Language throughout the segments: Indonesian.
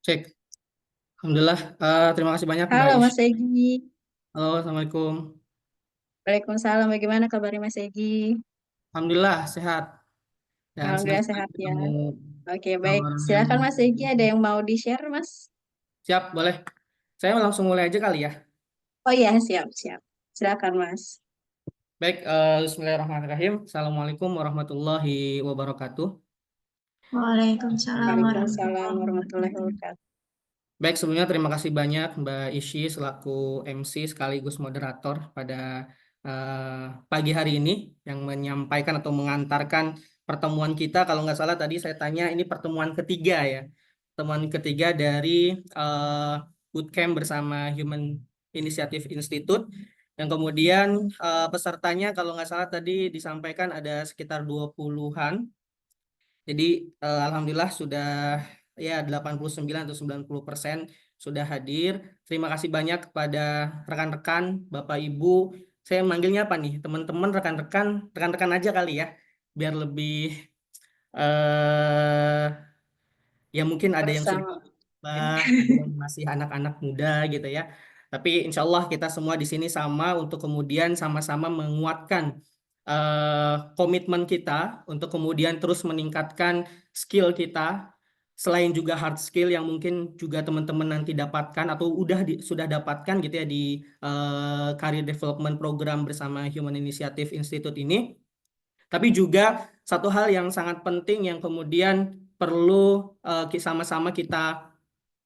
Cek. Alhamdulillah. Terima kasih banyak Mbak Halo Ish. Mas Egi. Halo, Assalamualaikum. Waalaikumsalam. Bagaimana kabarnya Mas Egi? Alhamdulillah sehat dan senang Alhamdulillah sekali sehat ya. ketemu Oke, baik. orang yang Silakan Mas Egi, ada yang mau di-share, Mas? siap. Boleh. Saya langsung mulai aja kali ya. Oh iya, siap, siap. Silakan Mas. Baik, Bismillahirrahmanirrahim. Assalamualaikum warahmatullahi wabarakatuh. Waalaikumsalam Waalaikumsalam warahmatullahi warahmatullahi wabarakatuh. wabarakatuh. Baik, sebelumnya terima kasih banyak Mbak Ishi selaku MC sekaligus moderator pada pagi hari ini yang menyampaikan atau mengantarkan pertemuan kita. Kalau nggak salah tadi saya tanya ini pertemuan ketiga ya. Pertemuan ketiga dari eh, bootcamp bersama Human Initiative Institute. Yang kemudian pesertanya kalau nggak salah tadi disampaikan ada sekitar 20-an. Jadi alhamdulillah sudah ya 89 atau 90% sudah hadir. Terima kasih banyak kepada rekan-rekan, Bapak Ibu. Saya manggilnya apa nih? Teman-teman, rekan-rekan, rekan-rekan aja kali ya. Biar lebih eh ya mungkin ada yang sudah Bersama. bah, ada yang masih anak-anak muda gitu ya. Tapi insya Allah kita semua di sini sama untuk kemudian sama-sama menguatkan komitmen kita untuk kemudian terus meningkatkan skill kita. Selain juga hard skill yang mungkin juga teman-teman nanti dapatkan atau sudah dapatkan gitu ya di Career Development Program bersama Human Initiative Institute ini. Tapi juga satu hal yang sangat penting yang kemudian perlu sama-sama kita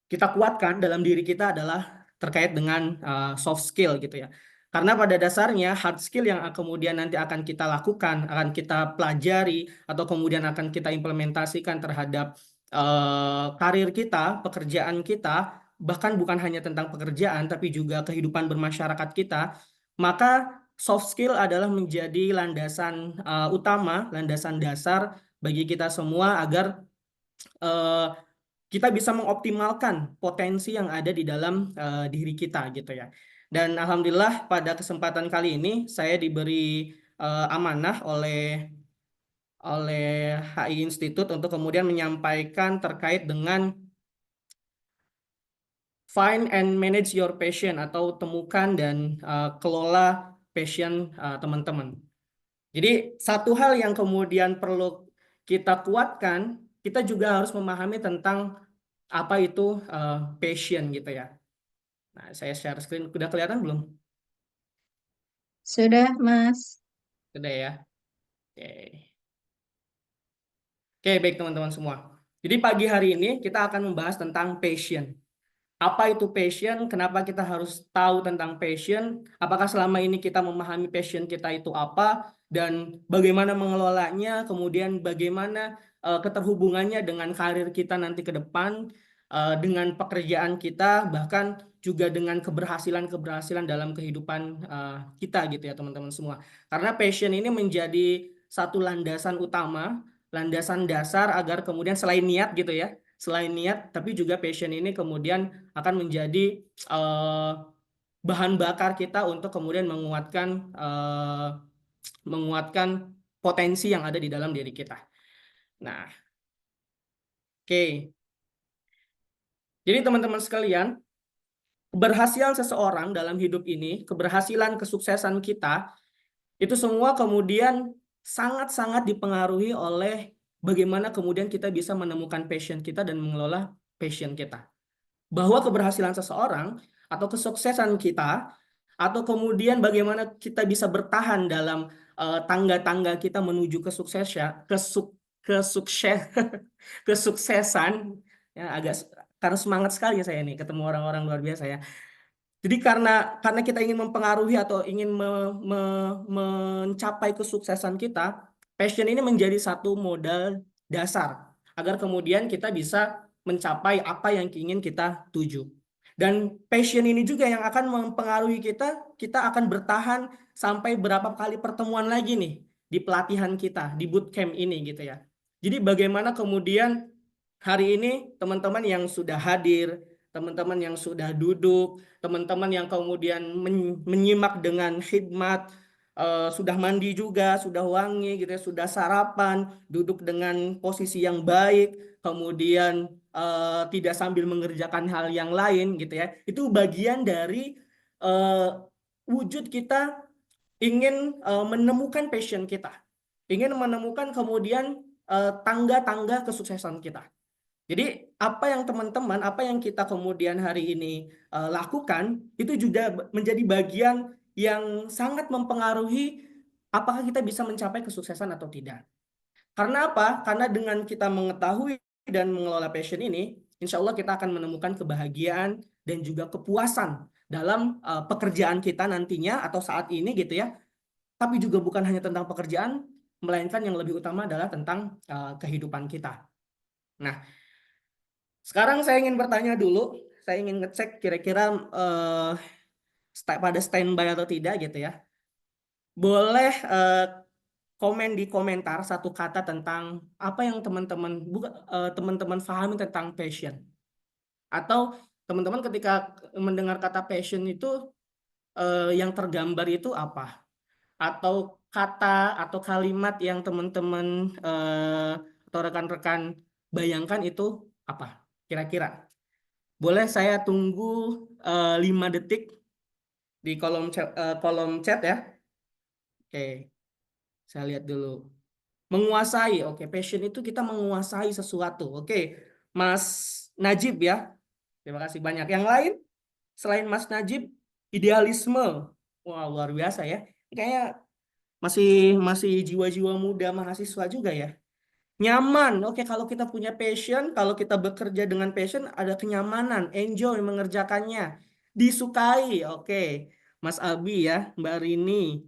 kuatkan dalam diri kita adalah terkait dengan soft skill gitu ya. Karena pada dasarnya hard skill yang kemudian nanti akan kita lakukan, akan kita pelajari atau kemudian akan kita implementasikan terhadap karir kita, pekerjaan kita, bahkan bukan hanya tentang pekerjaan tapi juga kehidupan bermasyarakat kita, maka soft skill adalah menjadi landasan utama, landasan dasar bagi kita semua agar eh, kita bisa mengoptimalkan potensi yang ada di dalam diri kita gitu ya. Dan alhamdulillah pada kesempatan kali ini saya diberi amanah oleh HI Institute untuk kemudian menyampaikan terkait dengan find and manage your passion atau temukan dan kelola passion teman-teman. Jadi satu hal yang kemudian perlu kita kuatkan, kita juga harus memahami tentang apa itu passion gitu ya. Nah, saya share screen. Udah kelihatan belum? Sudah, Mas. Udah ya. Oke. Oke, baik teman-teman semua. Jadi pagi hari ini kita akan membahas tentang passion. Apa itu passion? Kenapa kita harus tahu tentang passion? Apakah selama ini kita memahami passion kita itu apa? Dan bagaimana mengelolanya? Kemudian bagaimana keterhubungannya dengan karir kita nanti ke depan, dengan pekerjaan kita, bahkan juga dengan keberhasilan-keberhasilan dalam kehidupan kita gitu ya teman-teman semua. Karena passion ini menjadi satu landasan utama, landasan dasar agar kemudian selain niat gitu ya, selain niat, tapi juga passion ini kemudian akan menjadi eh, bahan bakar kita untuk kemudian menguatkan potensi yang ada di dalam diri kita. Nah, oke. Jadi teman-teman sekalian, keberhasilan seseorang dalam hidup ini, keberhasilan kesuksesan kita, itu semua kemudian sangat-sangat dipengaruhi oleh bagaimana kemudian kita bisa menemukan passion kita dan mengelola passion kita. Bahwa keberhasilan seseorang atau kesuksesan kita atau kemudian bagaimana kita bisa bertahan dalam tangga-tangga kita menuju kesukses kesuksesan ya agak karena semangat sekali ya saya nih ketemu orang-orang luar biasa ya. Jadi karena kita ingin mempengaruhi atau ingin mencapai kesuksesan kita, passion ini menjadi satu modal dasar agar kemudian kita bisa mencapai apa yang ingin kita tuju. Dan passion ini juga yang akan mempengaruhi kita akan bertahan sampai berapa kali pertemuan lagi nih di pelatihan kita, di bootcamp ini gitu ya. Jadi bagaimana kemudian hari ini teman-teman yang sudah hadir, teman-teman yang sudah duduk, teman-teman yang kemudian menyimak dengan khidmat, sudah mandi juga, sudah wangi gitu ya, sudah sarapan, duduk dengan posisi yang baik, kemudian tidak sambil mengerjakan hal yang lain gitu ya. Itu bagian dari wujud kita ingin menemukan passion kita, ingin menemukan kemudian tangga-tangga kesuksesan kita. Jadi apa yang teman-teman, apa yang kita kemudian hari ini lakukan itu juga menjadi bagian yang sangat mempengaruhi apakah kita bisa mencapai kesuksesan atau tidak. Karena apa? Karena dengan kita mengetahui dan mengelola passion ini, insya Allah kita akan menemukan kebahagiaan dan juga kepuasan dalam pekerjaan kita nantinya atau saat ini gitu ya. Tapi juga bukan hanya tentang pekerjaan, melainkan yang lebih utama adalah tentang kehidupan kita. Nah, sekarang saya ingin bertanya dulu, saya ingin ngecek kira-kira pada standby atau tidak gitu ya. Boleh komen di komentar satu kata tentang apa yang teman-teman teman-teman pahami tentang passion. Atau teman-teman ketika mendengar kata passion itu yang tergambar itu apa? Atau kata atau kalimat yang teman-teman atau rekan-rekan bayangkan itu apa? Kira-kira. Boleh saya tunggu 5 detik di kolom chat ya. Oke, saya lihat dulu. Menguasai, oke. Passion itu kita menguasai sesuatu. Oke, Mas Najib ya. Terima kasih banyak. Yang lain selain Mas Najib, idealisme. Wah, luar biasa ya. Kayaknya masih masih jiwa-jiwa muda mahasiswa juga ya. Nyaman. Oke, kalau kita punya passion, kalau kita bekerja dengan passion, ada kenyamanan, enjoy mengerjakannya, disukai. Oke, Mas Abi ya, Mbak Rini.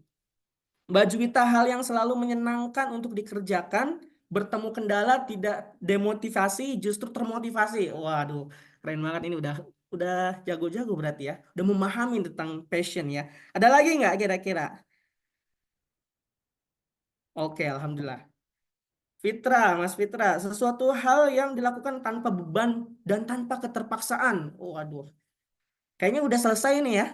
Mbak Juwita, hal yang selalu menyenangkan untuk dikerjakan, bertemu kendala tidak demotivasi, justru termotivasi. Waduh, keren banget ini udah jago-jago berarti ya. Udah memahami tentang passion ya. Ada lagi nggak kira-kira? Oke, alhamdulillah. Fitra, Mas Fitra, sesuatu hal yang dilakukan tanpa beban dan tanpa keterpaksaan. Waduh, kayaknya udah selesai nih ya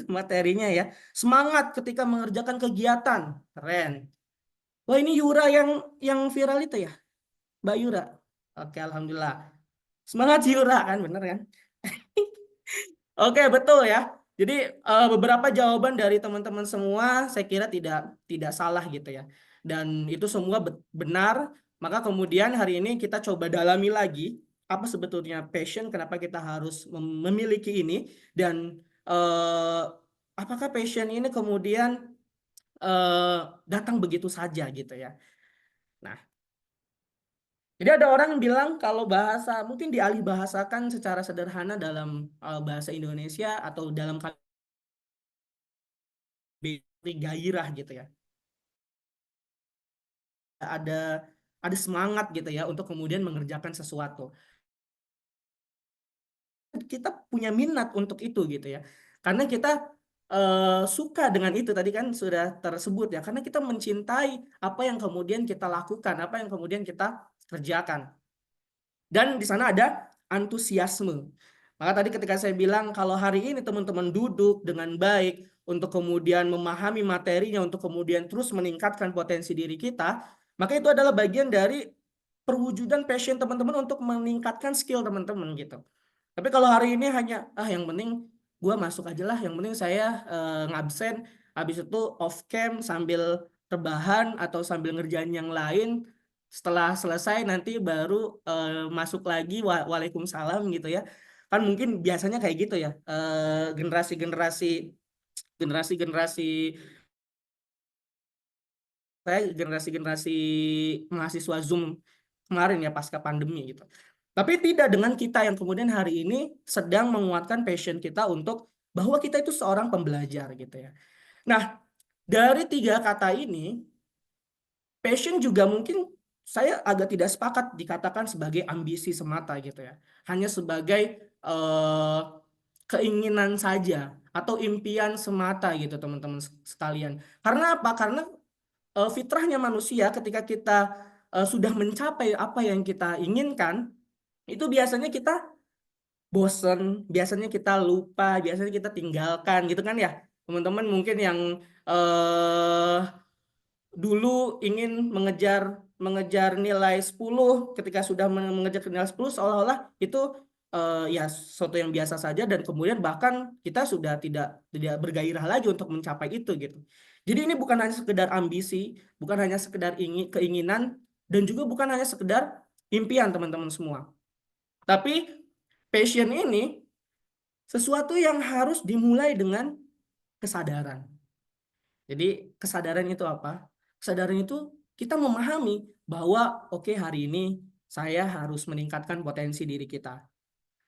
materinya ya. Semangat ketika mengerjakan kegiatan. Keren. Wah, ini Yura yang viral itu ya, Mbak Yura. Oke, alhamdulillah. Semangat Yura kan, bener kan? Oke, betul ya. Jadi beberapa jawaban dari teman-teman semua saya kira tidak tidak salah gitu ya. Dan itu semua benar. Maka kemudian hari ini kita coba dalami lagi apa sebetulnya passion, kenapa kita harus memiliki ini dan eh, apakah passion ini kemudian datang begitu saja gitu ya. Nah, jadi ada orang yang bilang kalau bahasa mungkin dialih bahasakan secara sederhana dalam bahasa Indonesia atau dalam gairah gitu ya. Ada ada semangat gitu ya untuk kemudian mengerjakan sesuatu. Kita punya minat untuk itu gitu ya. Karena kita suka dengan itu tadi kan sudah tersebut ya. Karena kita mencintai apa yang kemudian kita lakukan, apa yang kemudian kita kerjakan. Dan di sana ada antusiasme. Maka tadi ketika saya bilang kalau hari ini teman-teman duduk dengan baik untuk kemudian memahami materinya, untuk kemudian terus meningkatkan potensi diri kita, maka itu adalah bagian dari perwujudan passion teman-teman untuk meningkatkan skill teman-teman gitu. Tapi kalau hari ini hanya yang penting gue masuk aja lah, yang penting saya ngabsen, habis itu off cam sambil rebahan atau sambil ngerjain yang lain, setelah selesai nanti baru masuk lagi waalaikumsalam gitu ya. Kan mungkin biasanya kayak gitu ya, generasi-generasi generasi-generasi saya generasi-generasi mahasiswa Zoom kemarin ya pasca pandemi gitu. Tapi tidak dengan kita yang kemudian hari ini sedang menguatkan passion kita untuk bahwa kita itu seorang pembelajar gitu ya. Nah, dari 3 kata ini, passion juga mungkin saya agak tidak sepakat dikatakan sebagai ambisi semata gitu ya. Hanya sebagai keinginan saja atau impian semata gitu teman-teman sekalian. Karena apa? Karena fitrahnya manusia ketika kita sudah mencapai apa yang kita inginkan, itu biasanya kita bosen, biasanya kita lupa, biasanya kita tinggalkan gitu kan ya. Teman-teman mungkin yang dulu ingin mengejar mengejar nilai 10, ketika sudah mengejar nilai 10 seolah-olah itu ya sesuatu yang biasa saja, dan kemudian bahkan kita sudah tidak bergairah lagi untuk mencapai itu gitu. Jadi ini bukan hanya sekedar ambisi, bukan hanya sekedar keinginan, dan juga bukan hanya sekedar impian teman-teman semua. Tapi passion ini sesuatu yang harus dimulai dengan kesadaran. Jadi kesadaran itu apa? Kesadaran itu kita memahami bahwa oke, hari ini saya harus meningkatkan potensi diri kita.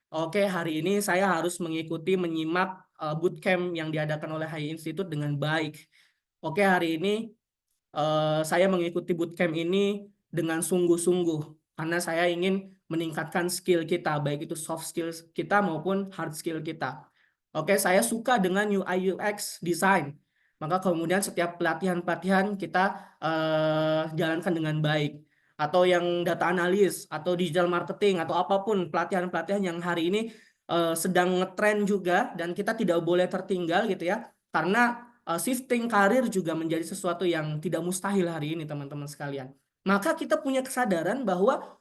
Oke, hari ini saya harus mengikuti, menyimak bootcamp yang diadakan oleh Hai Institute dengan baik. Oke, hari ini saya mengikuti bootcamp ini dengan sungguh-sungguh karena saya ingin meningkatkan skill kita, baik itu soft skill kita maupun hard skill kita. Oke, saya suka dengan UI UX design. Maka kemudian setiap pelatihan-pelatihan kita jalankan dengan baik. Atau yang data analis, atau digital marketing, atau apapun pelatihan-pelatihan yang hari ini sedang ngetrend juga, dan kita tidak boleh tertinggal gitu ya. Karena shifting karir juga menjadi sesuatu yang tidak mustahil hari ini, teman-teman sekalian. Maka kita punya kesadaran bahwa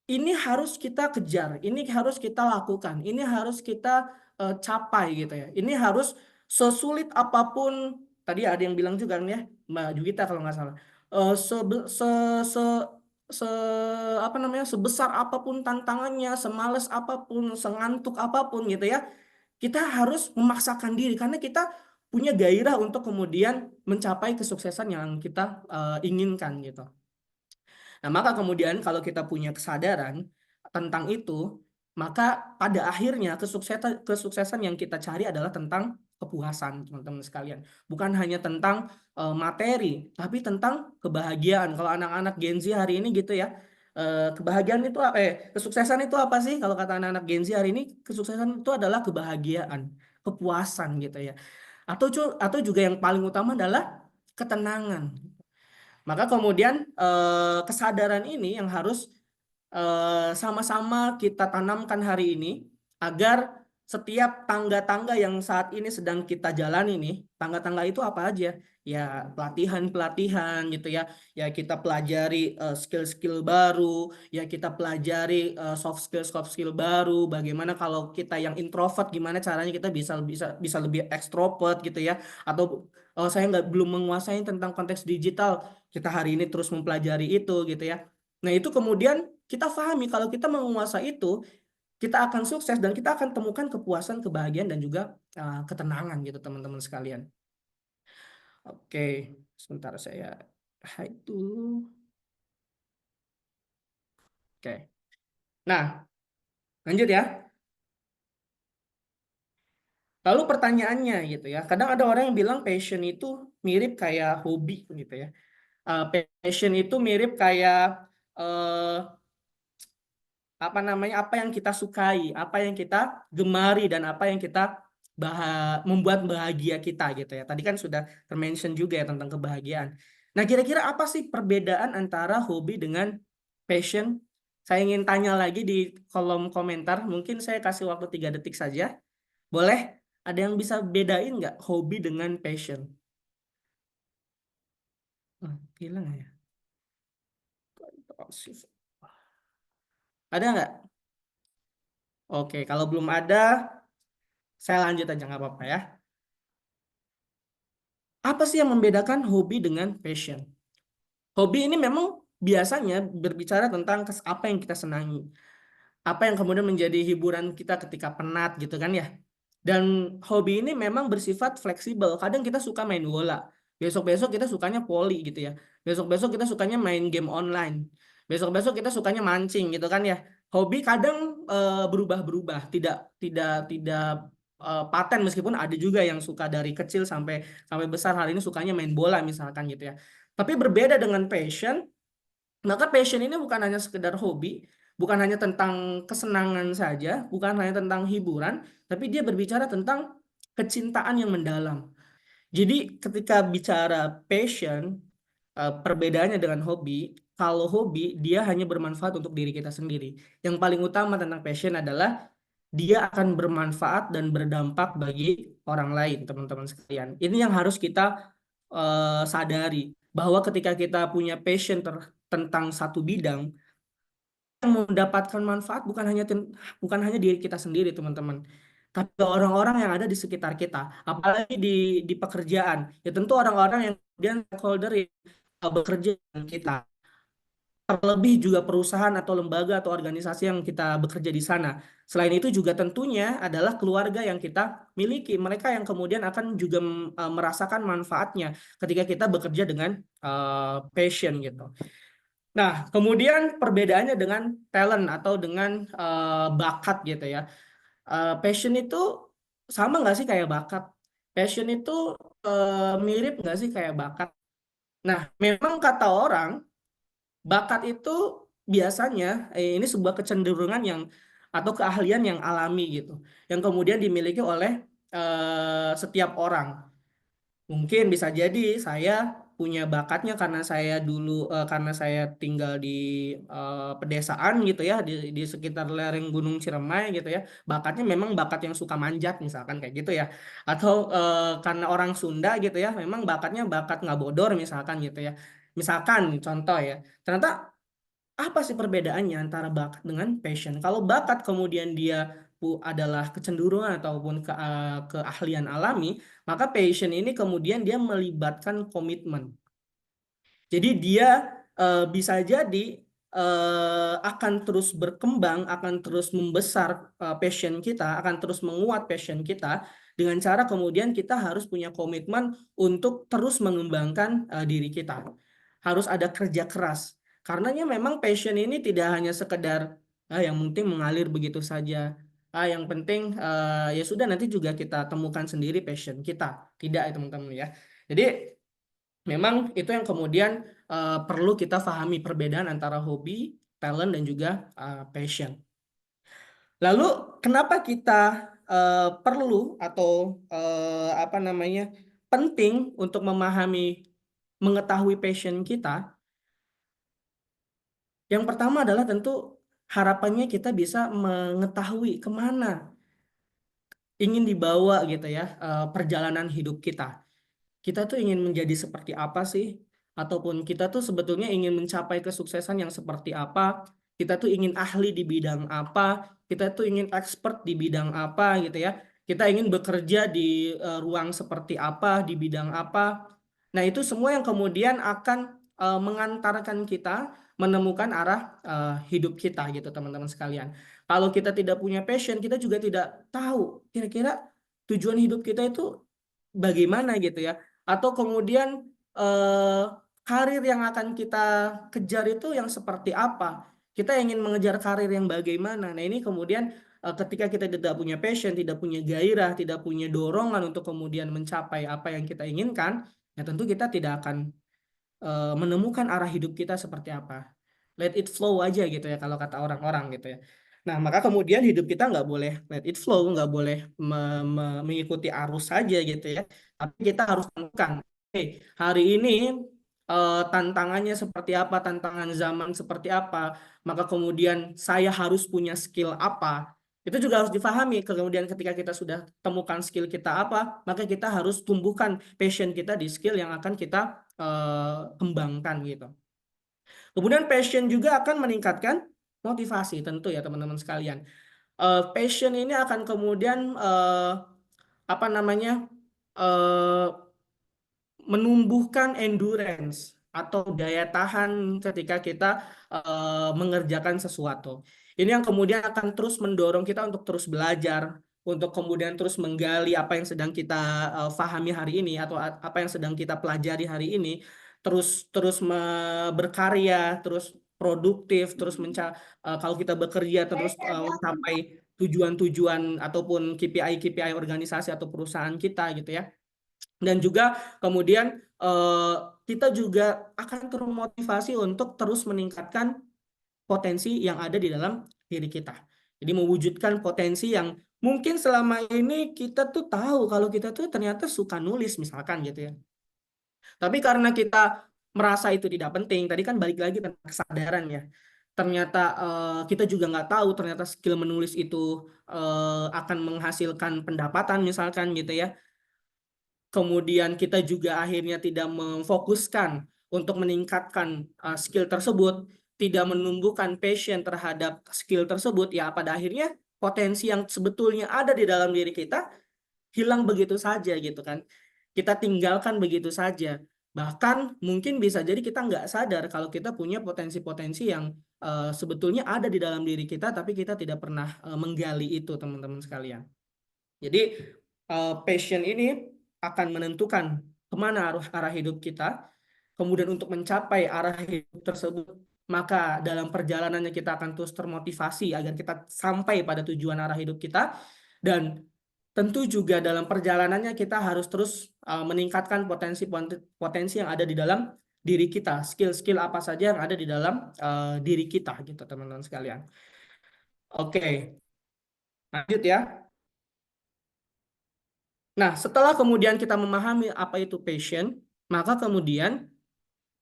ini harus kita kejar, ini harus kita lakukan, ini harus kita capai gitu ya. Ini harus sesulit apapun. Tadi ada yang bilang juga kan ya, Mbak Juwita kalau nggak salah. Eh, sebe- se, se, se, apa namanya, sebesar apapun tantangannya, semales apapun, sengantuk apapun gitu ya, kita harus memaksakan diri karena kita punya gairah untuk kemudian mencapai kesuksesan yang kita inginkan gitu. Nah, maka kemudian kalau kita punya kesadaran tentang itu, maka pada akhirnya kesuksesan kesuksesan yang kita cari adalah tentang kepuasan, teman-teman sekalian. Bukan hanya tentang materi, tapi tentang kebahagiaan. Kalau anak-anak Gen Z hari ini gitu ya, kebahagiaan itu kesuksesan itu apa sih? Kalau kata anak-anak Gen Z hari ini, kesuksesan itu adalah kebahagiaan, kepuasan gitu ya. Atau juga yang paling utama adalah ketenangan. Maka kemudian kesadaran ini yang harus sama-sama kita tanamkan hari ini, agar setiap tangga-tangga yang saat ini sedang kita jalani nih, tangga-tangga itu apa aja? Ya pelatihan-pelatihan gitu ya. Ya kita pelajari skill-skill baru, ya kita pelajari soft skill baru. Bagaimana kalau kita yang introvert, gimana caranya kita bisa bisa bisa lebih ekstrovert gitu ya. Atau saya belum menguasai tentang konteks digital, kita hari ini terus mempelajari itu gitu ya. Nah, itu kemudian kita pahami kalau kita menguasai itu, kita akan sukses dan kita akan temukan kepuasan, kebahagiaan, dan juga ketenangan gitu, teman-teman sekalian. Oke, sebentar saya hide dulu. Oke. Nah, lanjut ya. Lalu pertanyaannya gitu ya. Kadang ada orang yang bilang passion itu mirip kayak hobi gitu ya. Passion itu mirip kayak eh, apa namanya, apa yang kita sukai, apa yang kita gemari, dan apa yang kita membuat bahagia kita gitu ya. Tadi kan sudah termention juga ya tentang kebahagiaan. Nah, kira-kira apa sih perbedaan antara hobi dengan passion? Saya ingin tanya lagi di kolom komentar. Mungkin saya kasih waktu 3 detik saja. Boleh? Ada yang bisa bedain nggak hobi dengan passion? Hilang ya? Ada nggak? Oke, kalau belum ada, saya lanjut aja nggak apa-apa ya. Apa sih yang membedakan hobi dengan passion? Hobi ini memang biasanya berbicara tentang apa yang kita senangi, apa yang kemudian menjadi hiburan kita ketika penat gitu kan ya. Dan hobi ini memang bersifat fleksibel. Kadang kita suka main bola, besok-besok kita sukanya voli gitu ya. Besok-besok kita sukanya main game online. Besok-besok kita sukanya mancing gitu kan ya. Hobi kadang berubah-berubah, tidak paten, meskipun ada juga yang suka dari kecil sampai sampai besar hari ini sukanya main bola misalkan gitu ya. Tapi berbeda dengan passion, maka passion ini bukan hanya sekedar hobi, bukan hanya tentang kesenangan saja, bukan hanya tentang hiburan, tapi dia berbicara tentang kecintaan yang mendalam. Jadi ketika bicara passion, perbedaannya dengan hobi, kalau hobi dia hanya bermanfaat untuk diri kita sendiri. Yang paling utama tentang passion adalah dia akan bermanfaat dan berdampak bagi orang lain, teman-teman sekalian. Ini yang harus kita sadari, bahwa ketika kita punya passion tentang satu bidang, yang mendapatkan manfaat bukan hanya diri kita sendiri, teman-teman, tapi orang-orang yang ada di sekitar kita, apalagi di pekerjaan. Ya tentu orang-orang yang kemudian stakeholder yang bekerja dengan kita, terlebih juga perusahaan atau lembaga atau organisasi yang kita bekerja di sana. Selain itu juga tentunya adalah keluarga yang kita miliki, mereka yang kemudian akan juga merasakan manfaatnya ketika kita bekerja dengan passion gitu. Nah, kemudian perbedaannya dengan talent atau dengan bakat gitu ya. Passion itu sama nggak sih kayak bakat? Passion itu mirip nggak sih kayak bakat? Nah, memang kata orang, bakat itu biasanya ini sebuah kecenderungan yang atau keahlian yang alami gitu, yang kemudian dimiliki oleh setiap orang. Mungkin bisa jadi saya punya bakatnya karena saya dulu karena saya tinggal di pedesaan gitu ya, di sekitar lereng Gunung Ciremai gitu ya. Bakatnya memang bakat yang suka manjat misalkan kayak gitu ya. Atau karena orang Sunda gitu ya, memang bakatnya bakat ngabodor misalkan gitu ya. Misalkan contoh ya. Ternyata apa sih perbedaannya antara bakat dengan passion? Kalau bakat kemudian dia adalah kecenderungan ataupun keahlian alami, maka passion ini kemudian dia melibatkan komitmen. Jadi dia bisa jadi akan terus berkembang, akan terus membesar passion kita, akan terus menguat passion kita dengan cara kemudian kita harus punya komitmen untuk terus mengembangkan diri kita. Harus ada kerja keras. Karenanya memang passion ini tidak hanya sekedar yang penting mengalir begitu saja. Yang penting ya sudah nanti juga kita temukan sendiri passion kita. Tidak ya teman-teman ya. Jadi memang itu yang kemudian perlu kita pahami perbedaan antara hobi, talent, dan juga passion. Lalu kenapa kita perlu atau apa namanya penting untuk memahami, mengetahui passion kita? Yang pertama adalah tentu harapannya kita bisa mengetahui kemana ingin dibawa gitu ya perjalanan hidup kita. Kita tuh ingin menjadi seperti apa sih? Ataupun kita tuh sebetulnya ingin mencapai kesuksesan yang seperti apa? Kita tuh ingin ahli di bidang apa? Kita tuh ingin expert di bidang apa gitu ya? Kita ingin bekerja di ruang seperti apa, di bidang apa? Nah, itu semua yang kemudian akan mengantarkan kita menemukan arah hidup kita gitu, teman-teman sekalian. Kalau kita tidak punya passion, kita juga tidak tahu kira-kira tujuan hidup kita itu bagaimana gitu ya, atau kemudian eh, karir yang akan kita kejar itu yang seperti apa, kita ingin mengejar karir yang bagaimana. Nah ini kemudian ketika kita tidak punya passion, tidak punya gairah, tidak punya dorongan untuk kemudian mencapai apa yang kita inginkan, ya tentu kita tidak akan menemukan arah hidup kita seperti apa. Let it flow aja gitu ya kalau kata orang-orang gitu ya. Nah, maka kemudian hidup kita nggak boleh let it flow, nggak boleh mengikuti arus saja gitu ya. Tapi kita harus tentukan, oke, hari ini tantangannya seperti apa, tantangan zaman seperti apa, maka kemudian saya harus punya skill apa. Itu juga harus difahami. Kemudian ketika kita sudah temukan skill kita apa, maka kita harus tumbuhkan passion kita di skill yang akan kita kembangkan gitu. Kemudian passion juga akan meningkatkan motivasi tentu ya teman-teman sekalian. Passion ini akan kemudian apa namanya eh, menumbuhkan endurance atau daya tahan ketika kita mengerjakan sesuatu. Ini yang kemudian akan terus mendorong kita untuk terus belajar, untuk kemudian terus menggali apa yang sedang kita pahami hari ini atau apa yang sedang kita pelajari hari ini, terus terus berkarya, terus produktif, terus kalau kita bekerja terus mencapai tujuan-tujuan ataupun KPI organisasi atau perusahaan kita gitu ya. Dan juga kemudian eh, kita juga akan termotivasi untuk terus meningkatkan potensi yang ada di dalam diri kita. Jadi mewujudkan potensi yang mungkin selama ini kita tuh tahu kalau kita tuh ternyata suka nulis misalkan gitu ya. Tapi karena kita merasa itu tidak penting, tadi kan balik lagi tentang kesadaran ya. Ternyata kita juga nggak tahu ternyata skill menulis itu akan menghasilkan pendapatan misalkan gitu ya. Kemudian kita juga akhirnya tidak memfokuskan untuk meningkatkan skill tersebut, tidak menumbuhkan passion terhadap skill tersebut, ya pada akhirnya potensi yang sebetulnya ada di dalam diri kita hilang begitu saja gitu kan. Kita tinggalkan begitu saja. Bahkan mungkin bisa jadi kita nggak sadar kalau kita punya potensi-potensi yang sebetulnya ada di dalam diri kita, tapi kita tidak pernah menggali itu, teman-teman sekalian. Jadi passion ini akan menentukan kemana arah hidup kita. Kemudian untuk mencapai arah hidup tersebut, maka dalam perjalanannya kita akan terus termotivasi agar kita sampai pada tujuan arah hidup kita. Dan tentu juga dalam perjalanannya kita harus terus meningkatkan potensi yang ada di dalam diri kita, skill-skill apa saja yang ada di dalam diri kita gitu, teman-teman sekalian. Oke, lanjut ya. Nah, setelah kemudian kita memahami apa itu passion, maka kemudian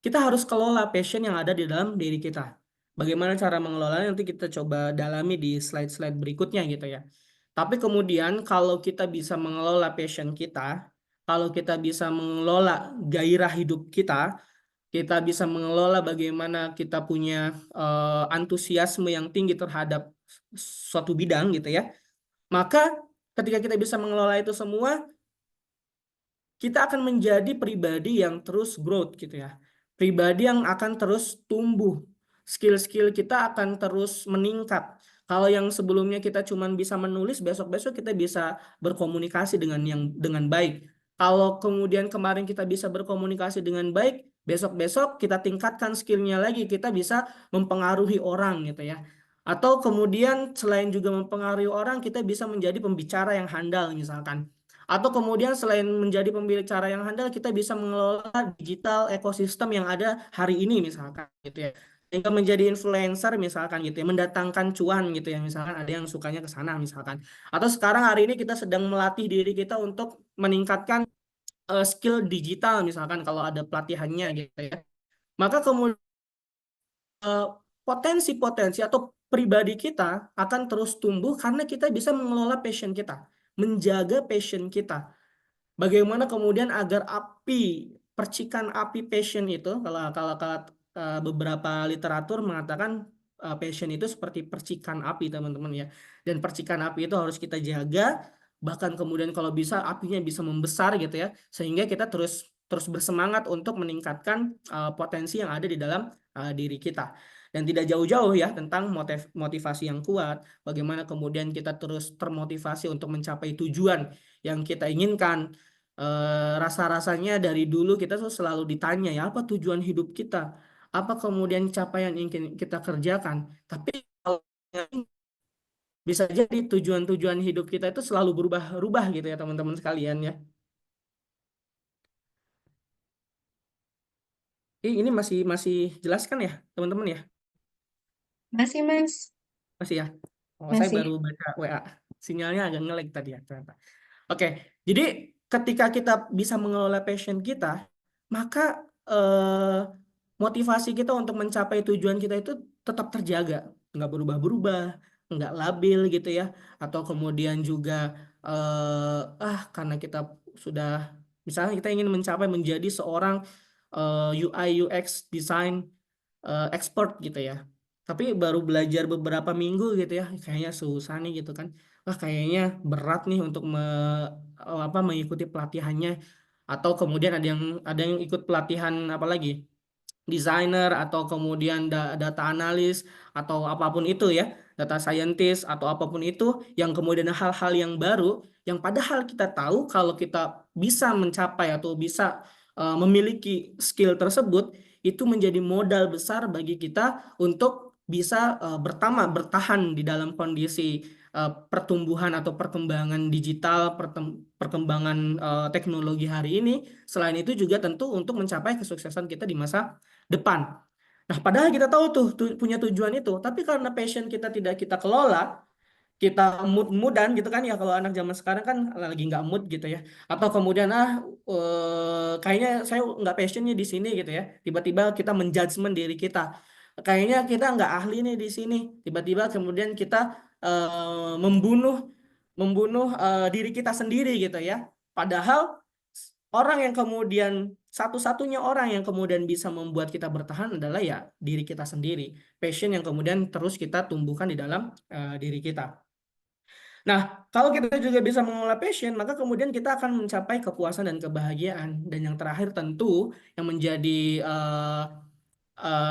kita harus kelola passion yang ada di dalam diri kita. Bagaimana cara mengelolanya nanti kita coba dalami di slide-slide berikutnya gitu ya. Tapi kemudian kalau kita bisa mengelola passion kita, kalau kita bisa mengelola gairah hidup kita bisa mengelola bagaimana kita punya antusiasme yang tinggi terhadap suatu bidang gitu ya. Maka ketika kita bisa mengelola itu semua, kita akan menjadi pribadi yang terus growth gitu ya. Pribadi yang akan terus tumbuh. Skill-skill kita akan terus meningkat. Kalau yang sebelumnya kita cuma bisa menulis, besok-besok kita bisa berkomunikasi dengan baik. Kalau kemudian kemarin kita bisa berkomunikasi dengan baik, besok-besok kita tingkatkan skillnya lagi, kita bisa mempengaruhi orang gitu ya. Atau kemudian selain juga mempengaruhi orang, kita bisa menjadi pembicara yang handal misalkan. Atau kemudian selain menjadi pembicara yang handal, kita bisa mengelola digital ekosistem yang ada hari ini misalkan gitu ya. Sehingga menjadi influencer misalkan gitu ya, mendatangkan cuan gitu ya, misalkan ada yang sukanya ke sana misalkan. Atau sekarang hari ini kita sedang melatih diri kita untuk meningkatkan skill digital misalkan kalau ada pelatihannya gitu ya. Maka kemudian eh, potensi-potensi atau pribadi kita akan terus tumbuh karena kita bisa mengelola passion kita, menjaga passion kita. Bagaimana kemudian agar percikan api passion itu, kalau beberapa literatur mengatakan passion itu seperti percikan api, teman-teman ya. Dan percikan api itu harus kita jaga, bahkan kemudian kalau bisa apinya bisa membesar gitu ya, sehingga kita terus terus bersemangat untuk meningkatkan potensi yang ada di dalam diri kita. Dan tidak jauh-jauh ya tentang motivasi yang kuat, bagaimana kemudian kita terus termotivasi untuk mencapai tujuan yang kita inginkan. Rasa-rasanya dari dulu kita tuh selalu ditanya ya apa tujuan hidup kita, apa kemudian capaian yang ingin kita kerjakan. Tapi kalau bisa jadi tujuan-tujuan hidup kita itu selalu berubah-ubah gitu ya teman-teman sekalian ya. Ini masih masih jelaskan ya teman-teman ya? Masih, Mas. Masih ya? Oh, saya Masih. baru baca WA. Sinyalnya agak nge-lag tadi ya ternyata. Oke, jadi ketika kita bisa mengelola passion kita, maka motivasi kita untuk mencapai tujuan kita itu tetap terjaga, nggak berubah-berubah, nggak labil gitu ya, atau kemudian juga karena kita sudah, misalnya kita ingin mencapai menjadi seorang UI UX design expert gitu ya. Tapi baru belajar beberapa minggu gitu ya, kayaknya susah nih gitu kan. Wah, kayaknya berat nih untuk mengikuti pelatihannya. Atau kemudian ada yang ikut pelatihan apa lagi? Desainer atau kemudian data analis atau apapun itu ya, data scientist atau apapun itu yang kemudian hal-hal yang baru yang padahal kita tahu kalau kita bisa mencapai atau bisa memiliki skill tersebut itu menjadi modal besar bagi kita untuk bisa bertahan di dalam kondisi pertumbuhan atau perkembangan digital, perkembangan teknologi hari ini. Selain itu juga tentu untuk mencapai kesuksesan kita di masa depan. Nah, padahal kita tahu punya tujuan itu, tapi karena passion kita tidak kita kelola, kita mood-moodan gitu kan ya, kalau anak zaman sekarang kan lagi nggak mood gitu ya, atau kemudian kayaknya saya nggak passionnya di sini gitu ya, tiba-tiba kita menjudgment diri kita, kayaknya kita nggak ahli nih di sini, tiba-tiba kemudian kita membunuh membunuh diri kita sendiri gitu ya, padahal orang yang kemudian satu-satunya orang yang kemudian bisa membuat kita bertahan adalah ya diri kita sendiri, passion yang kemudian terus kita tumbuhkan di dalam diri kita. Nah, kalau kita juga bisa mengelola passion, maka kemudian kita akan mencapai kepuasan dan kebahagiaan. Dan yang terakhir tentu yang menjadi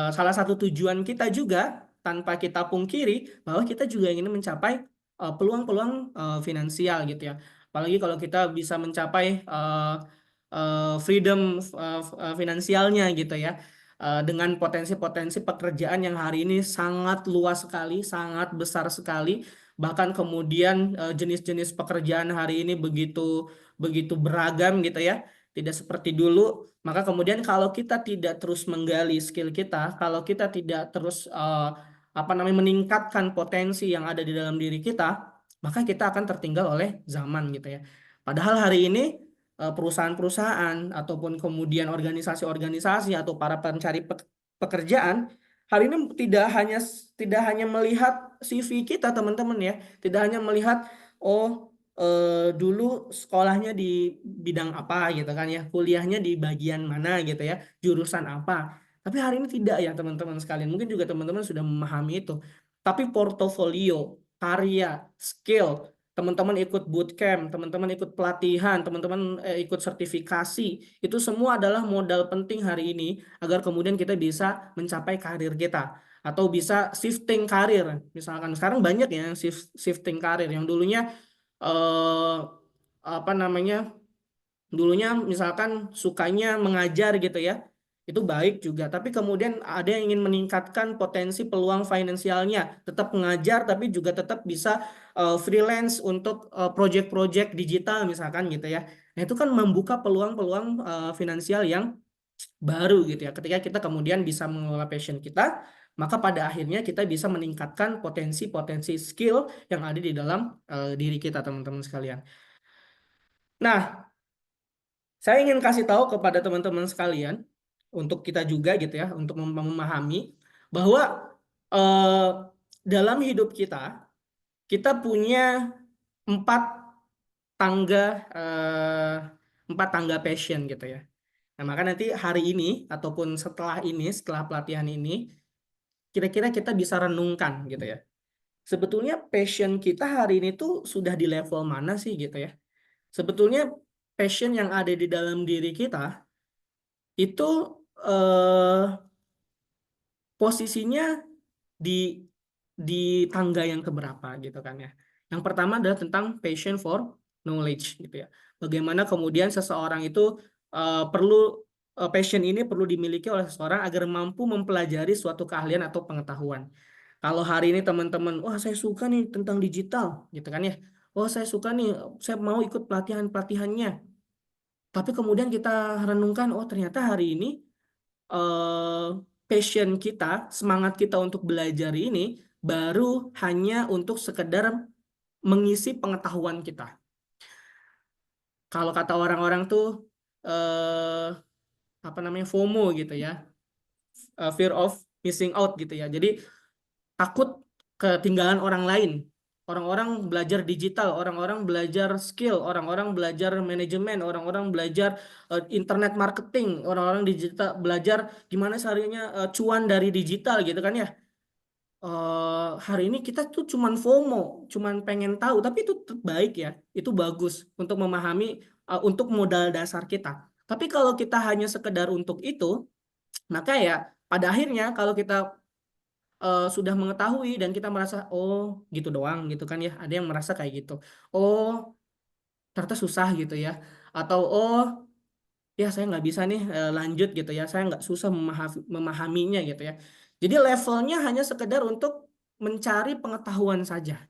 salah satu tujuan kita juga tanpa kita pungkiri bahwa kita juga ingin mencapai peluang-peluang finansial gitu ya. Apalagi kalau kita bisa mencapai freedom finansialnya gitu ya. Dengan potensi-potensi pekerjaan yang hari ini sangat luas sekali, sangat besar sekali, bahkan kemudian jenis-jenis pekerjaan hari ini begitu begitu beragam gitu ya, tidak seperti dulu. Maka kemudian kalau kita tidak terus menggali skill kita, kalau kita tidak terus meningkatkan potensi yang ada di dalam diri kita, maka kita akan tertinggal oleh zaman gitu ya. Padahal hari ini perusahaan-perusahaan ataupun kemudian organisasi-organisasi atau para pencari pekerjaan hari ini tidak hanya melihat CV kita teman-teman ya, tidak hanya melihat oh dulu sekolahnya di bidang apa gitu kan ya, kuliahnya di bagian mana gitu ya, jurusan apa. Tapi hari ini tidak ya teman-teman sekalian. Mungkin juga teman-teman sudah memahami itu. Tapi portofolio, karya, skill, teman-teman ikut bootcamp, teman-teman ikut pelatihan, teman-teman ikut sertifikasi, itu semua adalah modal penting hari ini agar kemudian kita bisa mencapai karir kita atau bisa shifting karir. Misalkan sekarang banyak ya yang shifting karir yang dulunya eh apa namanya dulunya misalkan sukanya mengajar gitu ya, itu baik juga, tapi kemudian ada yang ingin meningkatkan potensi peluang finansialnya, tetap mengajar tapi juga tetap bisa freelance untuk project-project digital misalkan gitu ya. Nah itu kan membuka peluang-peluang finansial yang baru gitu ya, ketika kita kemudian bisa mengelola passion kita, maka pada akhirnya kita bisa meningkatkan potensi-potensi skill yang ada di dalam diri kita teman-teman sekalian. Nah, saya ingin kasih tahu kepada teman-teman sekalian, untuk kita juga gitu ya, untuk memahami bahwa eh, dalam hidup kita, kita punya empat tangga eh, empat tangga passion gitu ya. Nah, maka nanti hari ini ataupun setelah pelatihan ini, kira-kira kita bisa renungkan gitu ya. Sebetulnya passion kita hari ini tuh sudah di level mana sih gitu ya. Sebetulnya passion yang ada di dalam diri kita itu eh, posisinya di di tangga yang keberapa gitu kan ya. Yang pertama adalah tentang passion for knowledge gitu ya. Bagaimana kemudian seseorang itu perlu passion ini perlu dimiliki oleh seseorang agar mampu mempelajari suatu keahlian atau pengetahuan. Kalau hari ini teman-teman, wah saya suka nih tentang digital gitu kan ya. Oh saya suka nih, saya mau ikut pelatihan-pelatihannya. Tapi kemudian kita renungkan, oh ternyata hari ini eh, passion kita, semangat kita untuk belajar ini baru hanya untuk sekedar mengisi pengetahuan kita. Kalau kata orang-orang tuh eh, apa namanya FOMO gitu ya, fear of missing out gitu ya. Jadi takut ketinggalan orang lain. Orang-orang belajar digital, orang-orang belajar skill, orang-orang belajar manajemen, orang-orang belajar internet marketing, orang-orang digital belajar gimana caranya cuan dari digital gitu kan ya. Hari ini kita tuh cuman FOMO, cuman pengen tahu, tapi itu baik ya, itu bagus untuk memahami untuk modal dasar kita. Tapi kalau kita hanya sekedar untuk itu, maka ya pada akhirnya kalau kita sudah mengetahui dan kita merasa oh gitu doang gitu kan ya, ada yang merasa kayak gitu, oh ternyata susah gitu ya, atau oh ya saya nggak bisa nih lanjut gitu ya, saya nggak susah memahaminya gitu ya. Jadi levelnya hanya sekedar untuk mencari pengetahuan saja.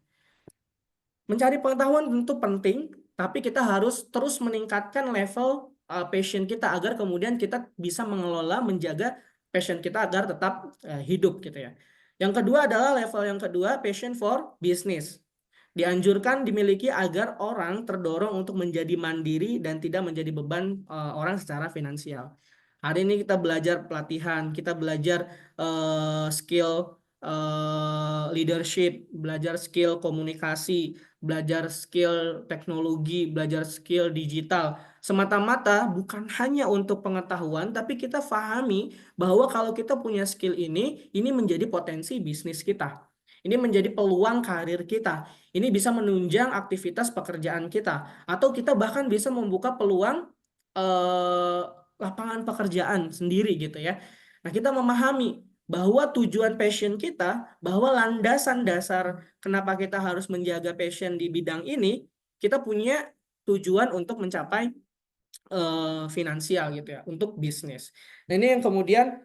Mencari pengetahuan tentu penting, tapi kita harus terus meningkatkan level passion kita agar kemudian kita bisa mengelola, menjaga passion kita agar tetap hidup gitu ya. Yang kedua adalah level yang kedua, passion for business. Dianjurkan dimiliki agar orang terdorong untuk menjadi mandiri dan tidak menjadi beban orang secara finansial. Hari ini kita belajar pelatihan, kita belajar skill leadership, belajar skill komunikasi, belajar skill teknologi, belajar skill digital. Semata-mata bukan hanya untuk pengetahuan, tapi kita pahami bahwa kalau kita punya skill ini menjadi potensi bisnis kita. Ini menjadi peluang karir kita. Ini bisa menunjang aktivitas pekerjaan kita. Atau kita bahkan bisa membuka peluang eh, lapangan pekerjaan sendiri gitu ya. Nah, kita memahami bahwa tujuan passion kita, bahwa landasan dasar kenapa kita harus menjaga passion di bidang ini, kita punya tujuan untuk mencapai finansial gitu ya, untuk bisnis. Nah, ini yang kemudian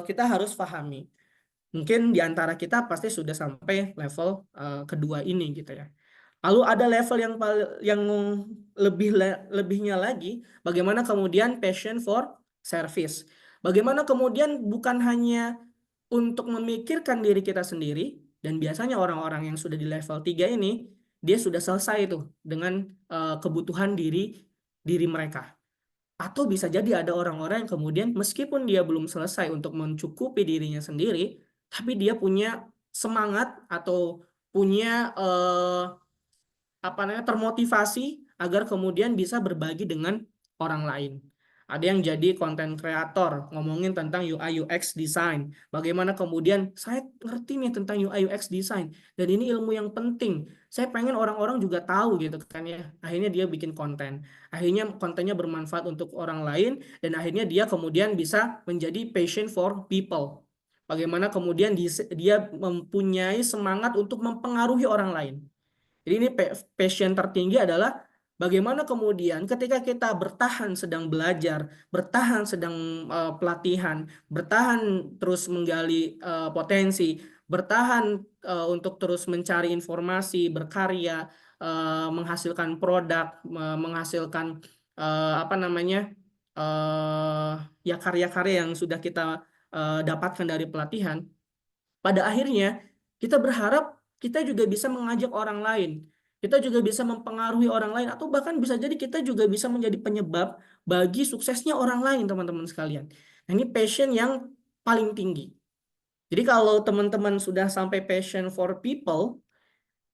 kita harus pahami. Mungkin di antara kita pasti sudah sampai level kedua ini gitu ya. Lalu ada level yang lebihnya lagi, bagaimana kemudian passion for service. Bagaimana kemudian bukan hanya untuk memikirkan diri kita sendiri, dan biasanya orang-orang yang sudah di level 3 ini, dia sudah selesai tuh dengan kebutuhan diri diri mereka. Atau bisa jadi ada orang-orang yang kemudian meskipun dia belum selesai untuk mencukupi dirinya sendiri, tapi dia punya semangat atau punya apa namanya termotivasi agar kemudian bisa berbagi dengan orang lain. Ada yang jadi konten kreator ngomongin tentang UI UX design. Bagaimana kemudian saya ngerti nih tentang UI UX design dan ini ilmu yang penting. Saya pengen orang-orang juga tahu gitu kan ya. Akhirnya dia bikin konten. Akhirnya kontennya bermanfaat untuk orang lain dan akhirnya dia kemudian bisa menjadi passion for people. Bagaimana kemudian dia mempunyai semangat untuk mempengaruhi orang lain. Jadi ini passion tertinggi adalah bagaimana kemudian ketika kita bertahan sedang belajar, bertahan sedang pelatihan, bertahan terus menggali potensi, bertahan untuk terus mencari informasi, berkarya, menghasilkan produk, menghasilkan apa namanya ya karya-karya yang sudah kita dapatkan dari pelatihan. Pada akhirnya, kita berharap kita juga bisa mengajak orang lain. Kita juga bisa mempengaruhi orang lain. Atau bahkan bisa jadi kita juga bisa menjadi penyebab bagi suksesnya orang lain, teman-teman sekalian. Nah, ini passion yang paling tinggi. Jadi kalau teman-teman sudah sampai passion for people,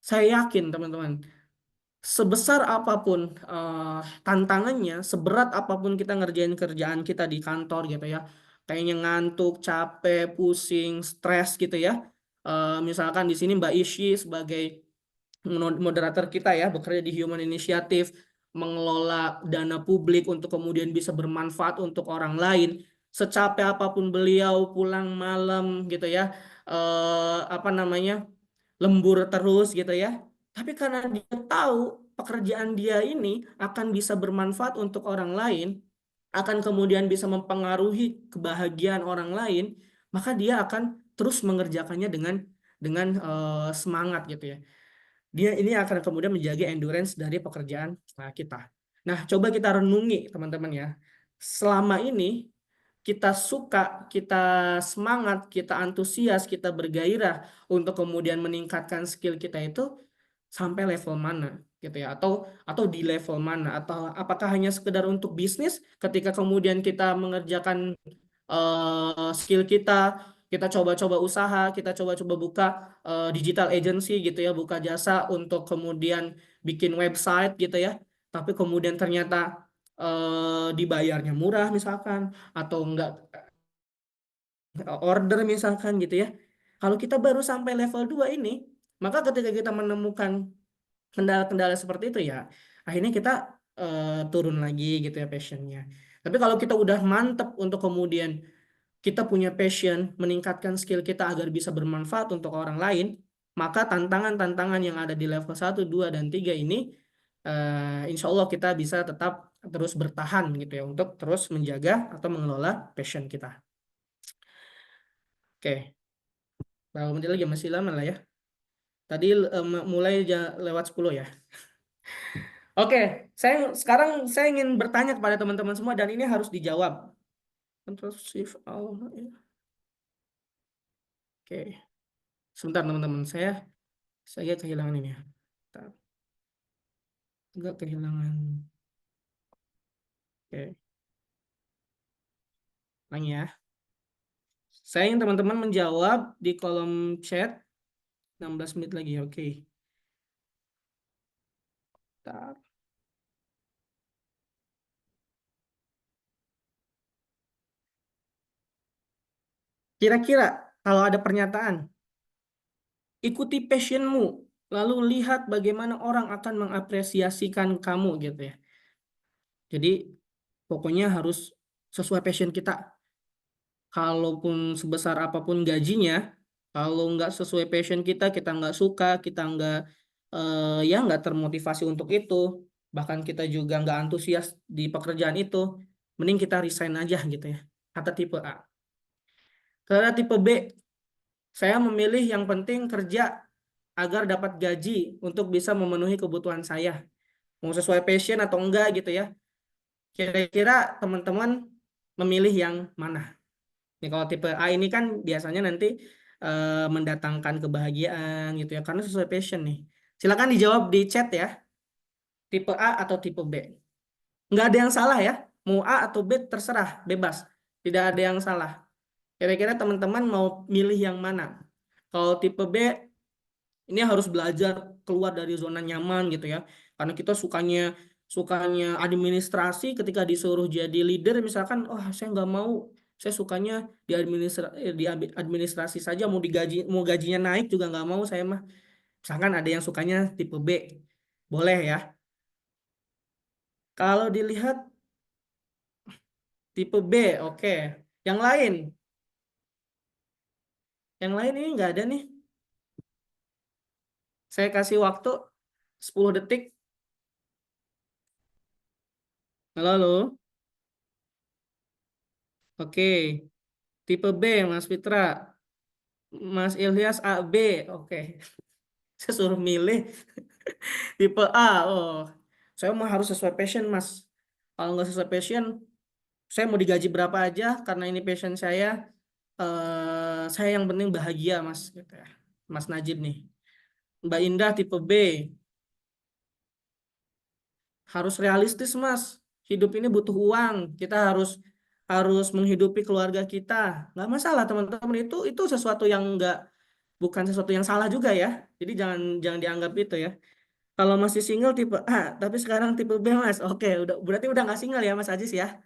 saya yakin teman-teman, sebesar apapun tantangannya, seberat apapun kita ngerjain kerjaan kita di kantor gitu ya, kayaknya ngantuk, capek, pusing, stres gitu ya. Misalkan di sini Mbak Ishi sebagai moderator kita ya, bekerja di Human Initiative, mengelola dana publik untuk kemudian bisa bermanfaat untuk orang lain. Secapek apapun beliau pulang malam gitu ya, apa namanya, lembur terus gitu ya. Tapi karena dia tahu pekerjaan dia ini akan bisa bermanfaat untuk orang lain, akan kemudian bisa mempengaruhi kebahagiaan orang lain, maka dia akan terus mengerjakannya dengan semangat gitu ya. Dia ini akan kemudian menjaga endurance dari pekerjaan kita. Nah, coba kita renungi teman-teman ya. Selama ini kita suka, kita semangat, kita antusias, kita bergairah untuk kemudian meningkatkan skill kita itu sampai level mana gitu ya, atau di level mana, atau apakah hanya sekedar untuk bisnis ketika kemudian kita mengerjakan skill kita coba-coba usaha, kita coba-coba buka digital agency gitu ya, buka jasa untuk kemudian bikin website gitu ya, tapi kemudian ternyata dibayarnya murah misalkan, atau enggak order misalkan gitu ya. Kalau kita baru sampai level 2 ini, maka ketika kita menemukan kendala-kendala seperti itu ya, akhirnya kita turun lagi gitu ya passionnya. Tapi kalau kita udah mantep untuk kemudian kita punya passion, meningkatkan skill kita agar bisa bermanfaat untuk orang lain, maka tantangan-tantangan yang ada di level 1, 2, dan 3 ini, insya Allah kita bisa tetap terus bertahan gitu ya, untuk terus menjaga atau mengelola passion kita. Oke, berapa menit lagi? Masih lama lah ya. Tadi mulai lewat 10 ya. Oke, sekarang saya ingin bertanya kepada teman-teman semua dan ini harus dijawab. Control Shift Alt, ya. Oke, sebentar teman-teman, saya kehilangan ini ya. Bentar. Enggak kehilangan. Oke, lagi ya. Saya ingin teman-teman menjawab di kolom chat. 16 menit lagi, oke. Bentar. Kira-kira kalau ada pernyataan, ikuti passionmu, lalu lihat bagaimana orang akan mengapresiasikan kamu gitu ya. Jadi pokoknya harus sesuai passion kita. Kalaupun sebesar apapun gajinya, kalau nggak sesuai passion kita, kita nggak suka, kita nggak ya nggak termotivasi untuk itu, bahkan kita juga nggak antusias di pekerjaan itu, mending kita resign aja gitu ya. Kata tipe A. Karena tipe B, saya memilih yang penting kerja agar dapat gaji untuk bisa memenuhi kebutuhan saya. Mau sesuai passion atau enggak gitu ya. Kira-kira teman-teman memilih yang mana? Nih kalau tipe A ini kan biasanya nanti mendatangkan kebahagiaan gitu ya, karena sesuai passion nih. Silakan dijawab di chat ya, tipe A atau tipe B. Nggak ada yang salah ya, mau A atau B terserah, bebas. Tidak ada yang salah. Kira-kira teman-teman mau milih yang mana? Kalau tipe B, ini harus belajar keluar dari zona nyaman gitu ya. Karena kita sukanya sukanya administrasi, ketika disuruh jadi leader misalkan, oh saya nggak mau, saya sukanya di administrasi saja, mau gajinya naik juga nggak mau saya mah. Misalkan ada yang sukanya tipe B, boleh ya. Kalau dilihat tipe B, oke. Yang lain, yang lain ini nggak ada nih. Saya kasih waktu 10 detik. Halo, halo. Oke, tipe B, Mas Fitra. Mas Ilyas A B, oke. Saya suruh milih tipe A. Oh, saya mau harus sesuai passion, Mas. Kalau nggak sesuai passion, saya mau digaji berapa aja karena ini passion saya. Saya yang penting bahagia, Mas. Gitu ya. Mas Najib nih. Mbak Indah tipe B, harus realistis, Mas. Hidup ini butuh uang. Kita harus harus menghidupi keluarga kita. Nggak masalah, teman-teman. Itu sesuatu yang nggak bukan sesuatu yang salah juga ya. Jadi jangan jangan dianggap itu ya. Kalau masih single tipe A, tapi sekarang tipe B Mas. Oke, berarti udah nggak single ya Mas Ajis ya.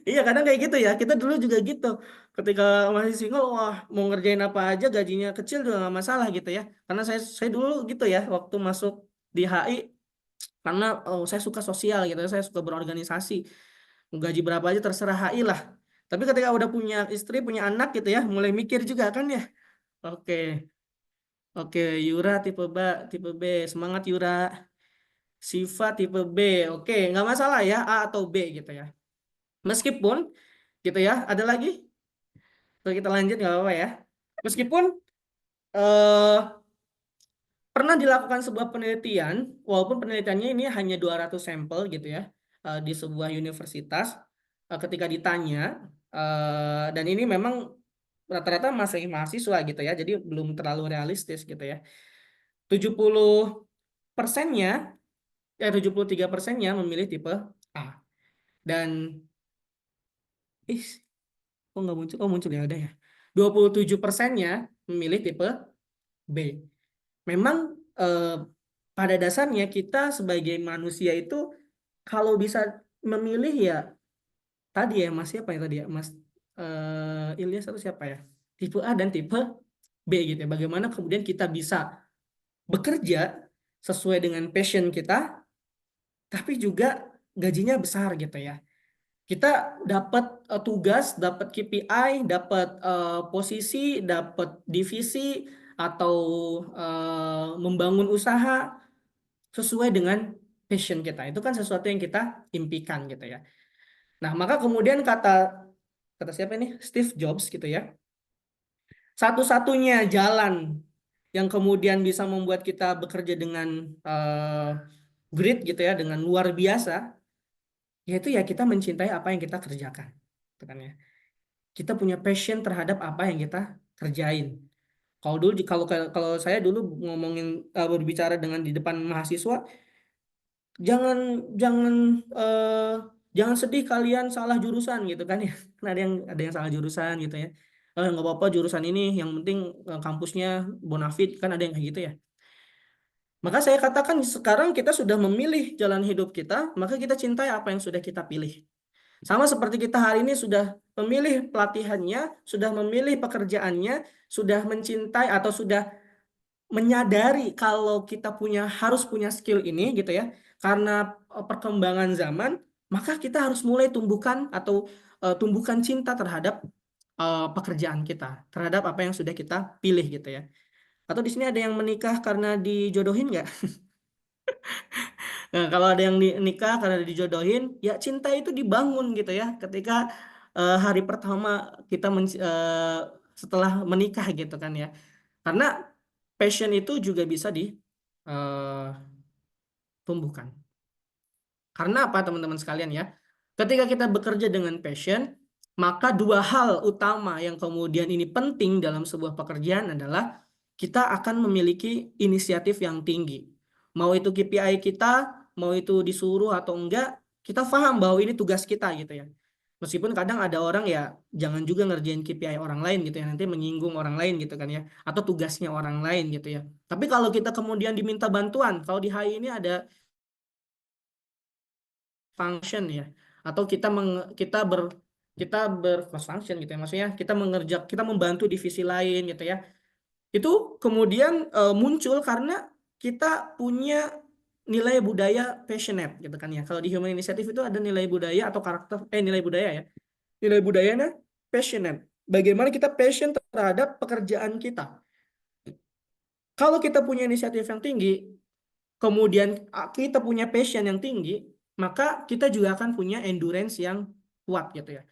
Iya, kadang kayak gitu ya. Kita dulu juga gitu. Ketika masih single, wah mau ngerjain apa aja gajinya kecil juga nggak masalah gitu ya. Karena saya dulu gitu ya waktu masuk di HI, karena saya suka sosial gitu, saya suka berorganisasi. Mau gaji berapa aja terserah HI lah. Tapi ketika udah punya istri, punya anak gitu ya, mulai mikir juga kan ya. Oke, oke, Yura tipe B, semangat Yura. Sifat tipe B, oke, nggak masalah ya A atau B gitu ya. Meskipun gitu ya, ada lagi? Kalau kita lanjut nggak apa-apa ya. Meskipun eh, pernah dilakukan sebuah penelitian, walaupun penelitiannya ini hanya 200 sampel gitu ya, di sebuah universitas, ketika ditanya, dan ini memang rata-rata masih mahasiswa gitu ya, jadi belum terlalu realistis gitu ya. 70%-nya, 73%-nya memilih tipe A. Dan ih, kok nggak muncul? Oh muncul ya, ada ya. 27%-nya memilih tipe B. Memang eh, pada dasarnya kita sebagai manusia itu kalau bisa memilih ya tadi ya Mas, siapa ya tadi ya Mas Ilyas atau siapa ya? Tipe A dan tipe B gitu ya. Bagaimana kemudian kita bisa bekerja sesuai dengan passion kita, tapi juga gajinya besar gitu ya. Kita dapat tugas, dapat KPI, dapat posisi, dapat divisi atau membangun usaha sesuai dengan passion kita. Itu kan sesuatu yang kita impikan gitu ya. Nah, maka kemudian kata kata siapa ini? Steve Jobs gitu ya. Satu-satunya jalan yang kemudian bisa membuat kita bekerja dengan grit gitu ya, dengan luar biasa, yaitu ya kita mencintai apa yang kita kerjakan. Gitu kan ya. Kita punya passion terhadap apa yang kita kerjain. Kalau saya dulu ngomongin berbicara dengan di depan mahasiswa, jangan jangan Jangan sedih kalian salah jurusan gitu kan ya. Kan ada yang salah jurusan gitu ya. Nggak apa-apa jurusan ini, yang penting kampusnya bonafit, kan ada yang kayak gitu ya. Maka saya katakan sekarang kita sudah memilih jalan hidup kita, maka kita cintai apa yang sudah kita pilih. Sama seperti kita hari ini sudah memilih pelatihannya, sudah memilih pekerjaannya, sudah mencintai atau sudah menyadari kalau kita harus punya skill ini gitu ya. Karena perkembangan zaman, maka kita harus mulai tumbuhkan cinta terhadap pekerjaan kita, terhadap apa yang sudah kita pilih gitu ya. Atau di sini ada yang menikah karena dijodohin nggak? Nah, kalau ada yang nikah karena dijodohin, ya cinta itu dibangun gitu ya. Ketika hari pertama kita setelah menikah gitu kan ya. Karena passion itu juga bisa ditumbuhkan. Karena apa teman-teman sekalian ya? Ketika kita bekerja dengan passion, maka dua hal utama yang kemudian ini penting dalam sebuah pekerjaan adalah kita akan memiliki inisiatif yang tinggi. Mau itu KPI kita, mau itu disuruh atau enggak, kita paham bahwa ini tugas kita gitu ya. Meskipun kadang ada orang ya jangan juga ngerjain KPI orang lain gitu ya, nanti menyinggung orang lain gitu kan ya, atau tugasnya orang lain gitu ya. Tapi kalau kita kemudian diminta bantuan, kalau di HI ini ada function ya, atau kita ber cross function gitu ya, maksudnya kita membantu divisi lain gitu ya, itu kemudian muncul karena kita punya nilai budaya passionate gitu kan ya. Kalau di human initiative itu ada nilai budaya atau nilai budaya ya, nilai budayanya passionate, bagaimana kita passion terhadap pekerjaan kita. Kalau kita punya inisiatif yang tinggi, kemudian kita punya passion yang tinggi, maka kita juga akan punya endurance yang kuat gitu ya.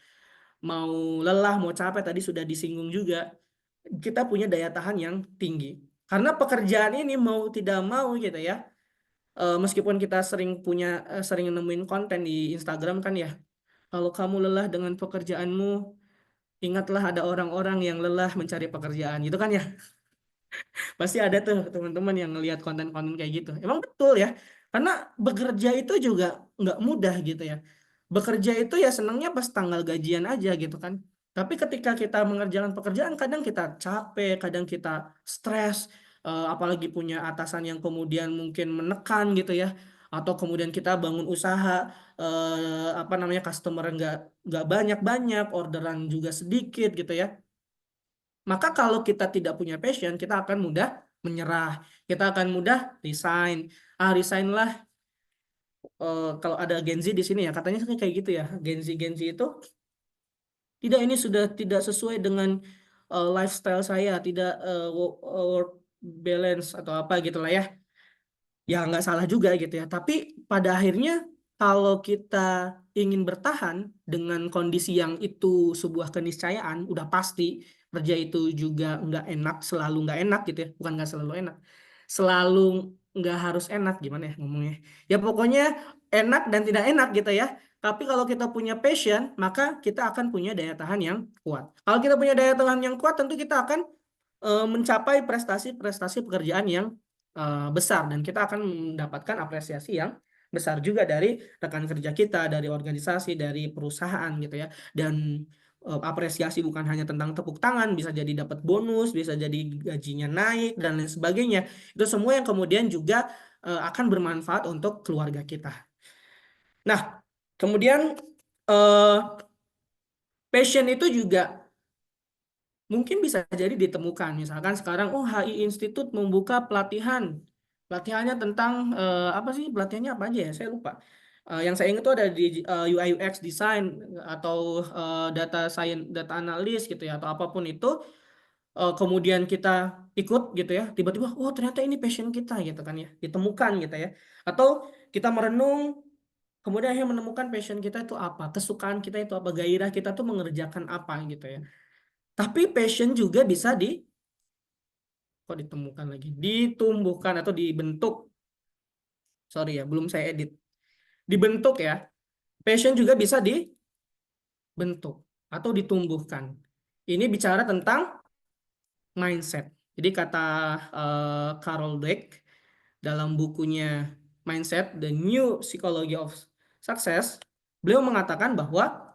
Mau lelah, mau capek, tadi sudah disinggung juga, kita punya daya tahan yang tinggi. Karena pekerjaan ini mau tidak mau gitu ya, meskipun kita sering nemuin konten di Instagram kan ya, kalau kamu lelah dengan pekerjaanmu, ingatlah ada orang-orang yang lelah mencari pekerjaan gitu kan ya. Pasti ada tuh teman-teman yang ngelihat konten-konten kayak gitu. Emang betul ya. Karena bekerja itu juga nggak mudah gitu ya. Bekerja itu ya senangnya pas tanggal gajian aja gitu kan. Tapi ketika kita mengerjakan pekerjaan, kadang kita capek, kadang kita stres, apalagi punya atasan yang kemudian mungkin menekan gitu ya. Atau kemudian kita bangun usaha, apa namanya, customer nggak banyak-banyak, orderan juga sedikit gitu ya. Maka kalau kita tidak punya passion, kita akan mudah menyerah. Kita akan mudah resign. Resign lah. Kalau ada Gen Z di sini ya, katanya sih kayak gitu ya. Gen Z itu tidak, ini sudah tidak sesuai dengan lifestyle saya, tidak work balance atau apa gitu lah ya. Ya nggak salah juga gitu ya. Tapi pada akhirnya kalau kita ingin bertahan dengan kondisi yang itu sebuah keniscayaan, udah pasti kerja itu juga nggak enak, selalu nggak enak gitu ya. Bukan nggak selalu enak, selalu nggak harus enak, gimana ya ngomongnya. Ya pokoknya enak dan tidak enak gitu ya. Tapi kalau kita punya passion, maka kita akan punya daya tahan yang kuat. Kalau kita punya daya tahan yang kuat, tentu kita akan mencapai prestasi-prestasi pekerjaan yang besar, dan kita akan mendapatkan apresiasi yang besar juga dari rekan kerja kita, dari organisasi, dari perusahaan gitu ya. Dan apresiasi bukan hanya tentang tepuk tangan, bisa jadi dapat bonus, bisa jadi gajinya naik dan lain sebagainya. Itu semua yang kemudian juga akan bermanfaat untuk keluarga kita. Nah, kemudian eh, passion itu juga mungkin bisa jadi ditemukan. Misalkan sekarang, oh HI Institute membuka pelatihan. Pelatihannya tentang apa sih? Pelatihannya apa aja ya? Saya lupa. Yang saya ingat itu ada di UI UX design, atau data science, data analis gitu ya, atau apapun itu. Kemudian kita ikut gitu ya. Tiba-tiba, oh ternyata ini passion kita gitu kan ya. Ditemukan gitu ya. Atau kita merenung, kemudian akhirnya menemukan passion kita itu apa, kesukaan kita itu apa, gairah kita tuh mengerjakan apa gitu ya. Tapi passion juga bisa kok ditemukan lagi, ditumbuhkan atau dibentuk. Sorry ya, belum saya edit. Dibentuk ya. Passion juga bisa dibentuk atau ditumbuhkan. Ini bicara tentang mindset. Jadi kata Carol Dweck dalam bukunya Mindset, The New Psychology of Success, Beliau mengatakan bahwa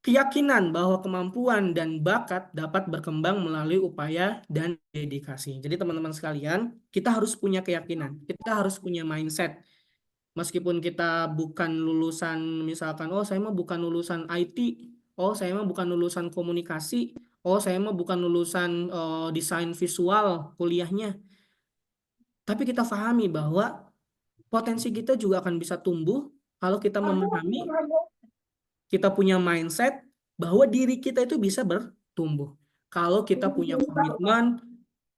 keyakinan bahwa kemampuan dan bakat dapat berkembang melalui upaya dan dedikasi. Jadi teman-teman sekalian, kita harus punya keyakinan, kita harus punya mindset. Meskipun kita bukan lulusan, misalkan, oh saya mah bukan lulusan IT, oh saya mah bukan lulusan komunikasi, oh saya mah bukan lulusan desain visual kuliahnya. Tapi kita pahami bahwa potensi kita juga akan bisa tumbuh kalau kita memahami, kita punya mindset bahwa diri kita itu bisa bertumbuh. Kalau kita punya komitmen,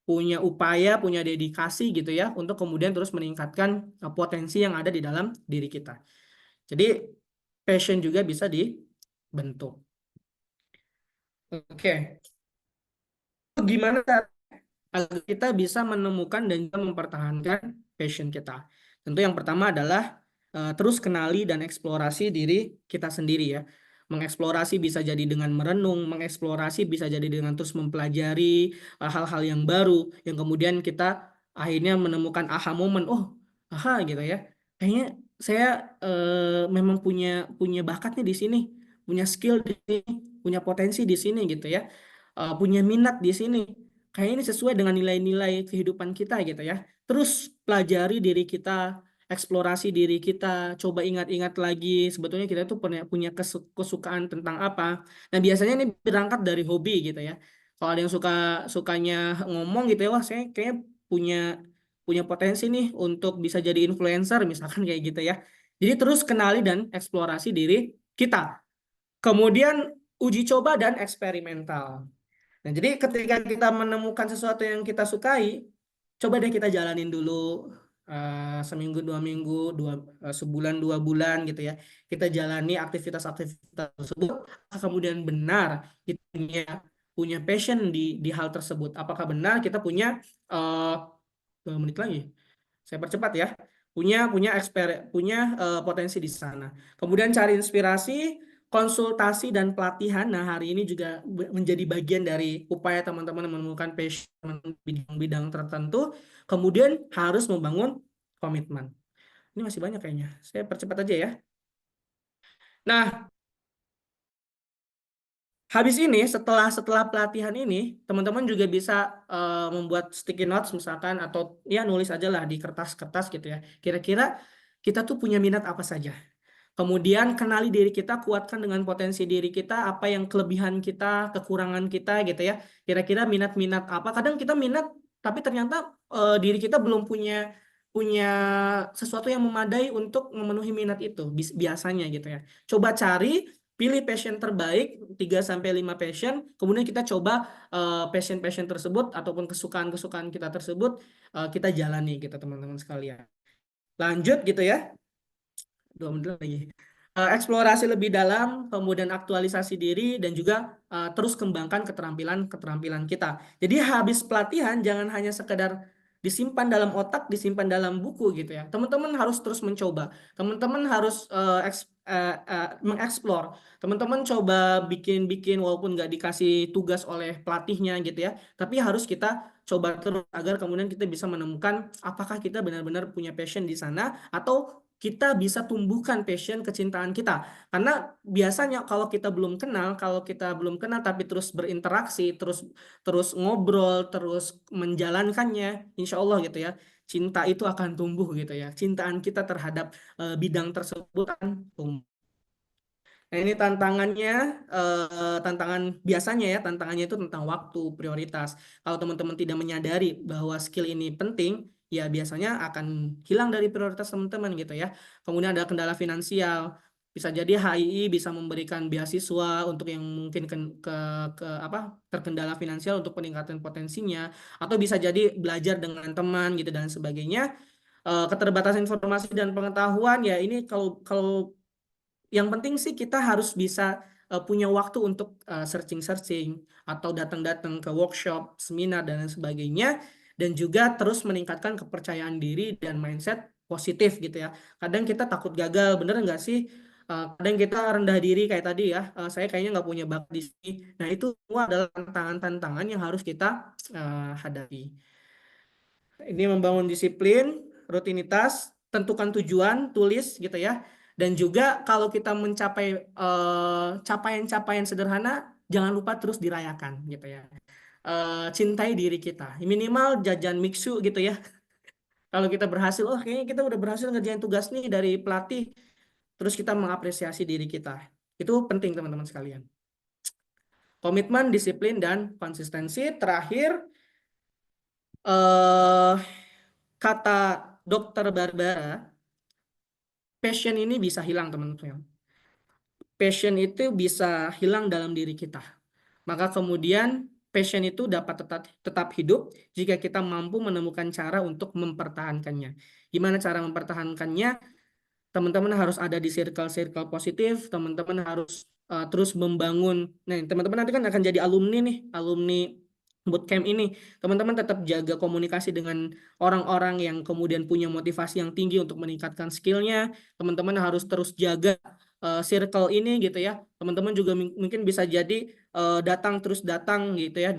punya upaya, punya dedikasi gitu ya, untuk kemudian terus meningkatkan potensi yang ada di dalam diri kita. Jadi passion juga bisa dibentuk. Oke, gimana agar kita bisa menemukan dan juga mempertahankan passion kita? Tentu yang pertama adalah terus kenali dan eksplorasi diri kita sendiri ya. Mengeksplorasi bisa jadi dengan merenung, mengeksplorasi bisa jadi dengan terus mempelajari hal-hal yang baru, yang kemudian kita akhirnya menemukan aha moment, oh, aha gitu ya. Kayaknya saya memang punya punya bakatnya di sini, punya skill di sini, punya potensi di sini gitu ya. Punya minat di sini. Kayaknya ini sesuai dengan nilai-nilai kehidupan kita gitu ya. Terus pelajari diri kita, eksplorasi diri kita, coba ingat-ingat lagi sebetulnya kita tuh punya punya kesukaan tentang apa. Nah, biasanya ini berangkat dari hobi gitu ya. Kalau ada yang sukanya ngomong gitu ya, wah saya kayaknya punya punya potensi nih untuk bisa jadi influencer misalkan kayak gitu ya. Jadi terus kenali dan eksplorasi diri kita. Kemudian uji coba dan eksperimental. Nah, jadi ketika kita menemukan sesuatu yang kita sukai, coba deh kita jalanin dulu seminggu, 2 minggu, sebulan, 2 bulan gitu ya. Kita jalani aktivitas-aktivitas tersebut. Kemudian benar kita punya passion di hal tersebut. Apakah benar kita punya 2 menit lagi? Saya percepat ya. Punya potensi di sana. Kemudian cari inspirasi, konsultasi dan pelatihan. Nah, hari ini juga menjadi bagian dari upaya teman-teman menemukan passion bidang-bidang tertentu. Kemudian harus membangun komitmen. Ini masih banyak kayaknya. Saya percepat aja ya. Nah, habis ini, setelah setelah pelatihan ini, teman-teman juga bisa membuat sticky notes misalkan, atau ya nulis aja lah di kertas-kertas gitu ya. Kira-kira kita tuh punya minat apa saja. Kemudian kenali diri kita, kuatkan dengan potensi diri kita, apa yang kelebihan kita, kekurangan kita gitu ya. Kira-kira minat-minat apa. Kadang kita minat, tapi ternyata diri kita belum punya punya sesuatu yang memadai untuk memenuhi minat itu biasanya gitu ya. Coba cari, pilih passion terbaik 3 sampai 5 passion, kemudian kita coba passion-passion tersebut ataupun kesukaan-kesukaan kita tersebut kita jalani gitu teman-teman sekalian. Lanjut gitu ya. 2 menit lagi. Eksplorasi lebih dalam, kemudian aktualisasi diri, dan juga terus kembangkan keterampilan-keterampilan kita. Jadi habis pelatihan jangan hanya sekedar disimpan dalam otak, disimpan dalam buku gitu ya. Teman-teman harus terus mencoba. Teman-teman harus mengeksplor. Teman-teman coba bikin-bikin walaupun nggak dikasih tugas oleh pelatihnya gitu ya. Tapi harus kita coba terus agar kemudian kita bisa menemukan apakah kita benar-benar punya passion di sana, atau kita bisa tumbuhkan passion kecintaan kita. Karena biasanya kalau kita belum kenal tapi terus berinteraksi, terus terus ngobrol, terus menjalankannya, insya Allah gitu ya, cinta itu akan tumbuh gitu ya. Cintaan kita terhadap bidang tersebut akan tumbuh. Nah, ini tantangannya, tantangan biasanya ya, tantangannya itu tentang waktu, prioritas. Kalau teman-teman tidak menyadari bahwa skill ini penting, ya biasanya akan hilang dari prioritas teman-teman gitu ya. Kemudian ada kendala finansial. Bisa jadi HII bisa memberikan beasiswa untuk yang mungkin apa terkendala finansial untuk peningkatan potensinya, atau bisa jadi belajar dengan teman gitu dan sebagainya. Keterbatasan informasi dan pengetahuan ya ini kalau kalau yang penting sih kita harus bisa punya waktu untuk searching-searching atau datang-datang ke workshop, seminar dan lain sebagainya, dan juga terus meningkatkan kepercayaan diri dan mindset positif gitu ya. Kadang kita takut gagal, bener nggak sih? Kadang kita rendah diri kayak tadi ya, saya kayaknya nggak punya bakat di sini. Nah, itu semua adalah tantangan-tantangan yang harus kita hadapi. Ini membangun disiplin, rutinitas, tentukan tujuan, tulis gitu ya. Dan juga kalau kita mencapai capaian-capaian sederhana, jangan lupa terus dirayakan gitu ya. Cintai diri kita. Minimal jajan mixu gitu ya. Kalau kita berhasil, oh kayaknya kita udah berhasil ngerjain tugas nih dari pelatih, terus kita mengapresiasi diri kita. Itu penting teman-teman sekalian. Komitmen, disiplin, dan konsistensi. Terakhir, eh, kata Dokter Barbara, passion ini bisa hilang teman-teman. Passion itu bisa hilang dalam diri kita. Maka kemudian passion itu dapat tetap tetap hidup jika kita mampu menemukan cara untuk mempertahankannya. Gimana cara mempertahankannya? Teman-teman harus ada di circle-circle positif, teman-teman harus terus membangun. Nah, teman-teman nanti kan akan jadi alumni nih, alumni bootcamp ini. Teman-teman tetap jaga komunikasi dengan orang-orang yang kemudian punya motivasi yang tinggi untuk meningkatkan skillnya. Teman-teman harus terus jaga circle ini gitu ya. Teman-teman juga mungkin bisa jadi datang terus datang gitu ya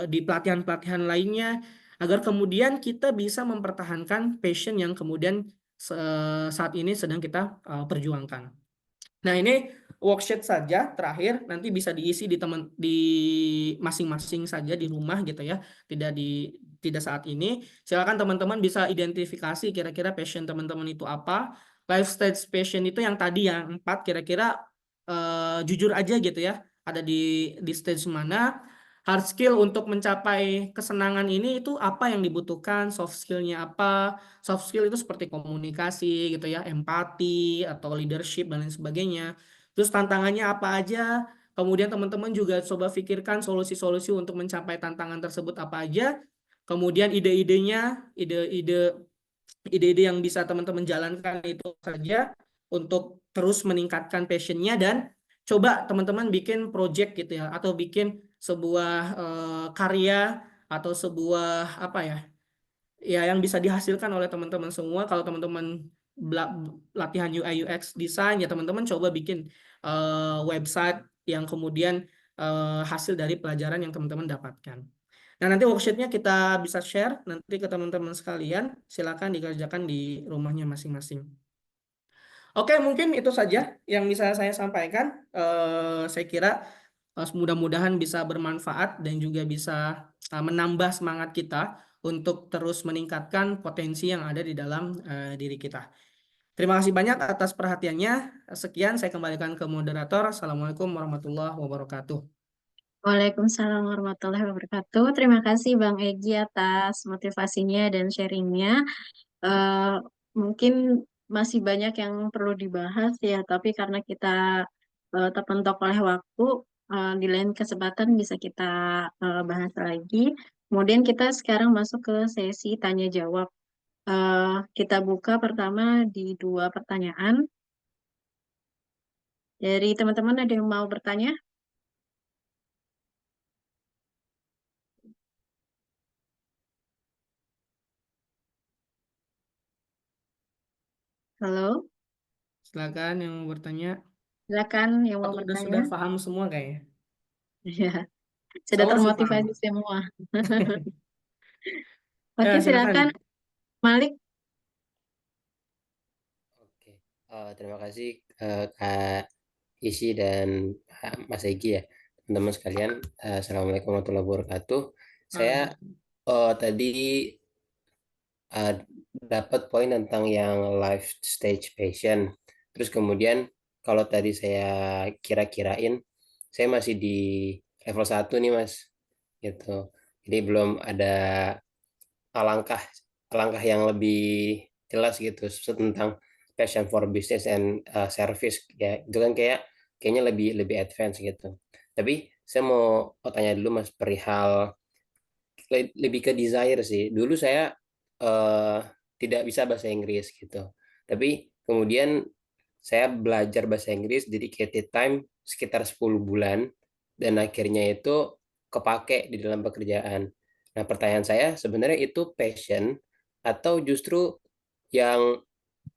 di pelatihan-pelatihan lainnya agar kemudian kita bisa mempertahankan passion yang kemudian saat ini sedang kita perjuangkan. Nah, ini worksheet saja terakhir, nanti bisa diisi di masing-masing saja di rumah gitu ya. Tidak saat ini. Silakan teman-teman bisa identifikasi kira-kira passion teman-teman itu apa. Life stage passion itu yang tadi yang 4 kira-kira jujur aja gitu ya. Ada di stage mana? Hard skill untuk mencapai kesenangan ini itu apa yang dibutuhkan, soft skillnya apa? Soft skill itu seperti komunikasi gitu ya, empati atau leadership dan lain sebagainya. Terus tantangannya apa aja? Kemudian teman-teman juga coba pikirkan solusi-solusi untuk mencapai tantangan tersebut apa aja. Kemudian ide-idenya, ide-ide ide-ide yang bisa teman-teman jalankan itu saja untuk terus meningkatkan passionnya dan coba teman-teman bikin project gitu ya atau bikin sebuah karya atau sebuah apa ya ya yang bisa dihasilkan oleh teman-teman semua. Kalau teman-teman latihan UI UX design ya teman-teman coba bikin website yang kemudian hasil dari pelajaran yang teman-teman dapatkan. Nah, nanti worksheetnya kita bisa share nanti ke teman-teman sekalian. Silakan dikerjakan di rumahnya masing-masing. Oke, mungkin itu saja yang bisa saya sampaikan. Saya kira mudah-mudahan bisa bermanfaat dan juga bisa menambah semangat kita untuk terus meningkatkan potensi yang ada di dalam diri kita. Terima kasih banyak atas perhatiannya. Sekian, saya kembalikan ke moderator. Assalamualaikum warahmatullahi wabarakatuh. Waalaikumsalam warahmatullahi wabarakatuh. Terima kasih Bang Egi atas motivasinya dan sharingnya. Eh, Mungkin masih banyak yang perlu dibahas ya, tapi karena kita terpentok oleh waktu, di lain kesempatan bisa kita bahas lagi. Kemudian kita sekarang masuk ke sesi tanya jawab. Kita buka pertama di 2 pertanyaan. Dari teman-teman ada yang mau bertanya? Halo, Silakan yang mau bertanya. silakan yang mau Atau bertanya. sudah paham semua kayaknya. Ya, sudah Sama sih paham. termotivasi semua. Oke, Ya, silakan silakan. Malik. Oke, terima kasih Kak Isi dan Mas Egi ya, teman-teman sekalian. Assalamualaikum warahmatullahi wabarakatuh. Saya tadi uh, dapat poin tentang yang life stage passion. Terus kemudian kalau tadi saya kira-kirain, saya masih di level 1 nih Mas, gitu. Jadi belum ada alangkah alangkah yang lebih jelas gitu tentang passion for business and service ya itu kan kayaknya lebih lebih advance gitu. Tapi saya mau tanya dulu Mas perihal lebih ke desire sih. Dulu saya eh, tidak bisa bahasa Inggris gitu. Tapi kemudian saya belajar bahasa Inggris dedicated time sekitar 10 bulan dan akhirnya itu kepake di dalam pekerjaan. Nah, pertanyaan saya sebenarnya itu passion atau justru yang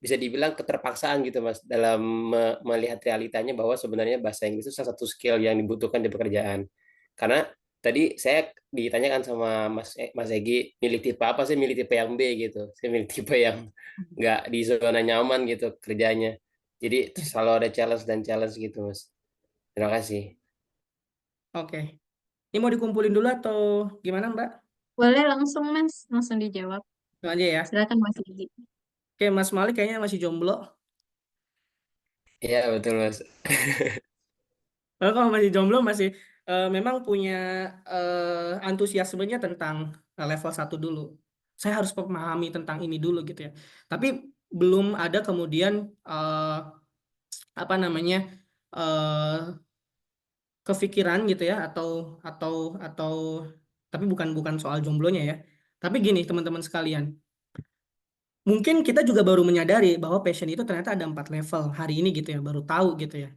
bisa dibilang keterpaksaan gitu Mas dalam melihat realitanya bahwa sebenarnya bahasa Inggris itu salah satu skill yang dibutuhkan di pekerjaan. Karena tadi saya ditanyakan sama Mas Egi milih tipe apa, saya milih tipe yang B gitu. Saya milih tipe yang nggak di zona nyaman gitu kerjanya. Jadi selalu ada challenge dan challenge gitu, Mas. Terima kasih. Oke. Ini mau dikumpulin dulu atau gimana, Mbak? Boleh langsung Mas, langsung dijawab. Langsung aja ya. Silakan Mas Egi. Oke, Mas Malik kayaknya masih jomblo. Iya, betul, Mas. Kalau masih jomblo masih memang punya antusiasmenya tentang level 1 dulu. Saya harus memahami tentang ini dulu gitu ya. Tapi belum ada kemudian apa namanya eh, kepikiran gitu ya atau tapi bukan bukan soal jomblonya ya. Tapi gini teman-teman sekalian, mungkin kita juga baru menyadari bahwa passion itu ternyata ada 4 level hari ini gitu ya, baru tahu gitu ya.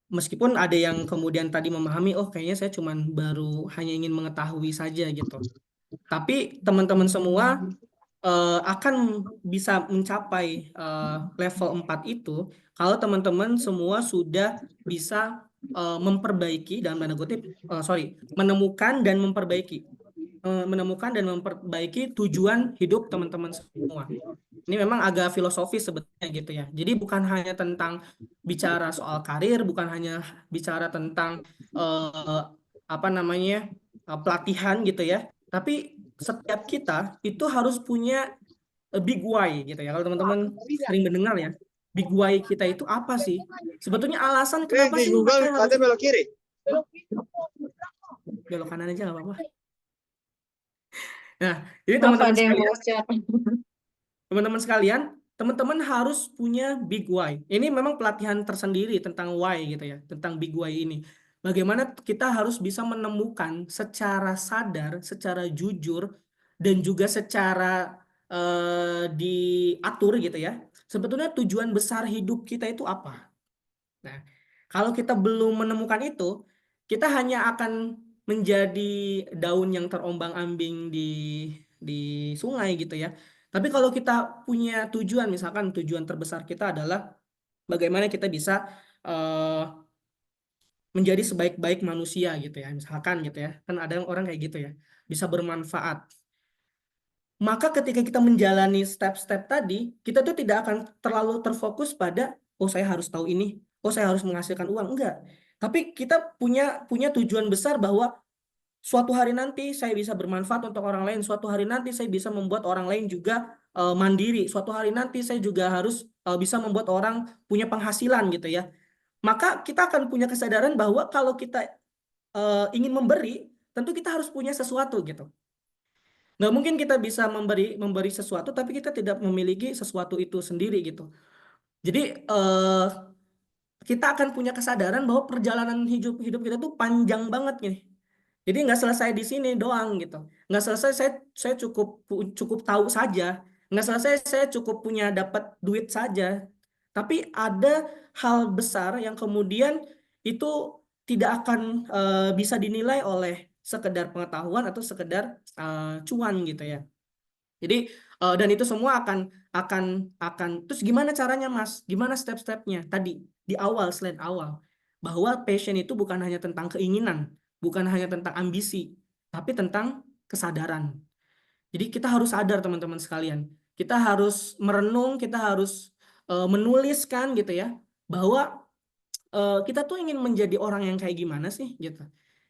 Meskipun ada yang kemudian tadi memahami, oh kayaknya saya cuman baru hanya ingin mengetahui saja gitu. Tapi teman-teman semua akan bisa mencapai level 4 itu kalau teman-teman semua sudah bisa memperbaiki dalam tanda kutip, sorry, menemukan dan memperbaiki tujuan hidup teman-teman semua. Ini memang agak filosofis sebetulnya gitu ya. Jadi bukan hanya tentang bicara soal karir, bukan hanya bicara tentang eh, apa namanya pelatihan gitu ya. Tapi setiap kita itu harus punya a big why gitu ya. Kalau teman-teman sering mendengar ya, big why kita itu apa sih? Sebetulnya alasan kenapa Di sih Google saya harus katanya belok kiri. belok kanan aja nggak apa-apa. Nah, jadi Maaf teman-teman ada yang sekalian, mau share. teman-teman sekalian, teman-teman harus punya big why. Ini memang pelatihan tersendiri tentang why gitu ya, tentang big why ini. Bagaimana kita harus bisa menemukan secara sadar, secara jujur, dan juga secara diatur gitu ya. Sebetulnya tujuan besar hidup kita itu apa? Nah, kalau kita belum menemukan itu, kita hanya akan menjadi daun yang terombang-ambing di sungai gitu ya. Tapi kalau kita punya tujuan, misalkan tujuan terbesar kita adalah bagaimana kita bisa eh, menjadi sebaik-baik manusia gitu ya, misalkan gitu ya. Kan ada orang kayak gitu ya, bisa bermanfaat. Maka ketika kita menjalani step-step tadi, kita tuh tidak akan terlalu terfokus pada, oh saya harus tahu ini, oh saya harus menghasilkan uang. Enggak. Tapi kita punya punya tujuan besar bahwa suatu hari nanti saya bisa bermanfaat untuk orang lain, suatu hari nanti saya bisa membuat orang lain juga mandiri, suatu hari nanti saya juga harus bisa membuat orang punya penghasilan gitu ya. Maka kita akan punya kesadaran bahwa kalau kita ingin memberi, tentu kita harus punya sesuatu gitu. Nggak mungkin kita bisa memberi memberi sesuatu tapi kita tidak memiliki sesuatu itu sendiri gitu. Jadi kita akan punya kesadaran bahwa perjalanan hidup hidup kita tuh panjang banget nih. Jadi nggak selesai di sini doang gitu. Nggak selesai saya cukup tahu saja. Nggak selesai saya cukup punya dapat duit saja. Tapi ada hal besar yang kemudian itu tidak akan bisa dinilai oleh sekedar pengetahuan atau sekedar cuan gitu ya. Jadi dan itu semua akan akan terus gimana caranya Mas? Gimana step-stepnya? Tadi di awal slide awal bahwa passion itu bukan hanya tentang keinginan, bukan hanya tentang ambisi, tapi tentang kesadaran. Jadi kita harus sadar teman-teman sekalian. Kita harus merenung, kita harus menuliskan gitu ya bahwa kita tuh ingin menjadi orang yang kayak gimana sih gitu.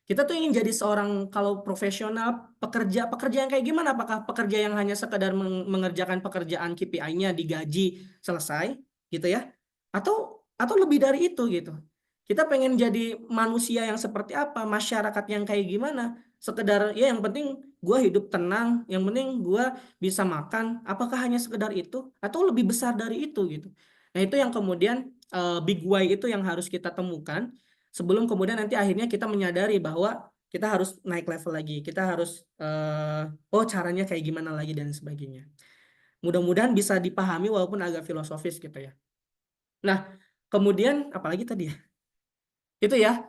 Kita tuh ingin jadi seorang kalau profesional pekerja yang kayak gimana? Apakah pekerja yang hanya sekedar mengerjakan pekerjaan KPI-nya digaji selesai gitu ya? Atau lebih dari itu gitu. Kita pengen jadi manusia yang seperti apa? Masyarakat yang kayak gimana? Sekedar ya yang penting gue hidup tenang, yang penting gue bisa makan. Apakah hanya sekedar itu atau lebih besar dari itu gitu? Nah, itu yang kemudian big why itu yang harus kita temukan sebelum kemudian nanti akhirnya kita menyadari bahwa kita harus naik level lagi, kita harus oh caranya kayak gimana lagi dan sebagainya. Mudah-mudahan bisa dipahami walaupun agak filosofis gitu ya. Nah, kemudian apalagi tadi ya? Itu ya.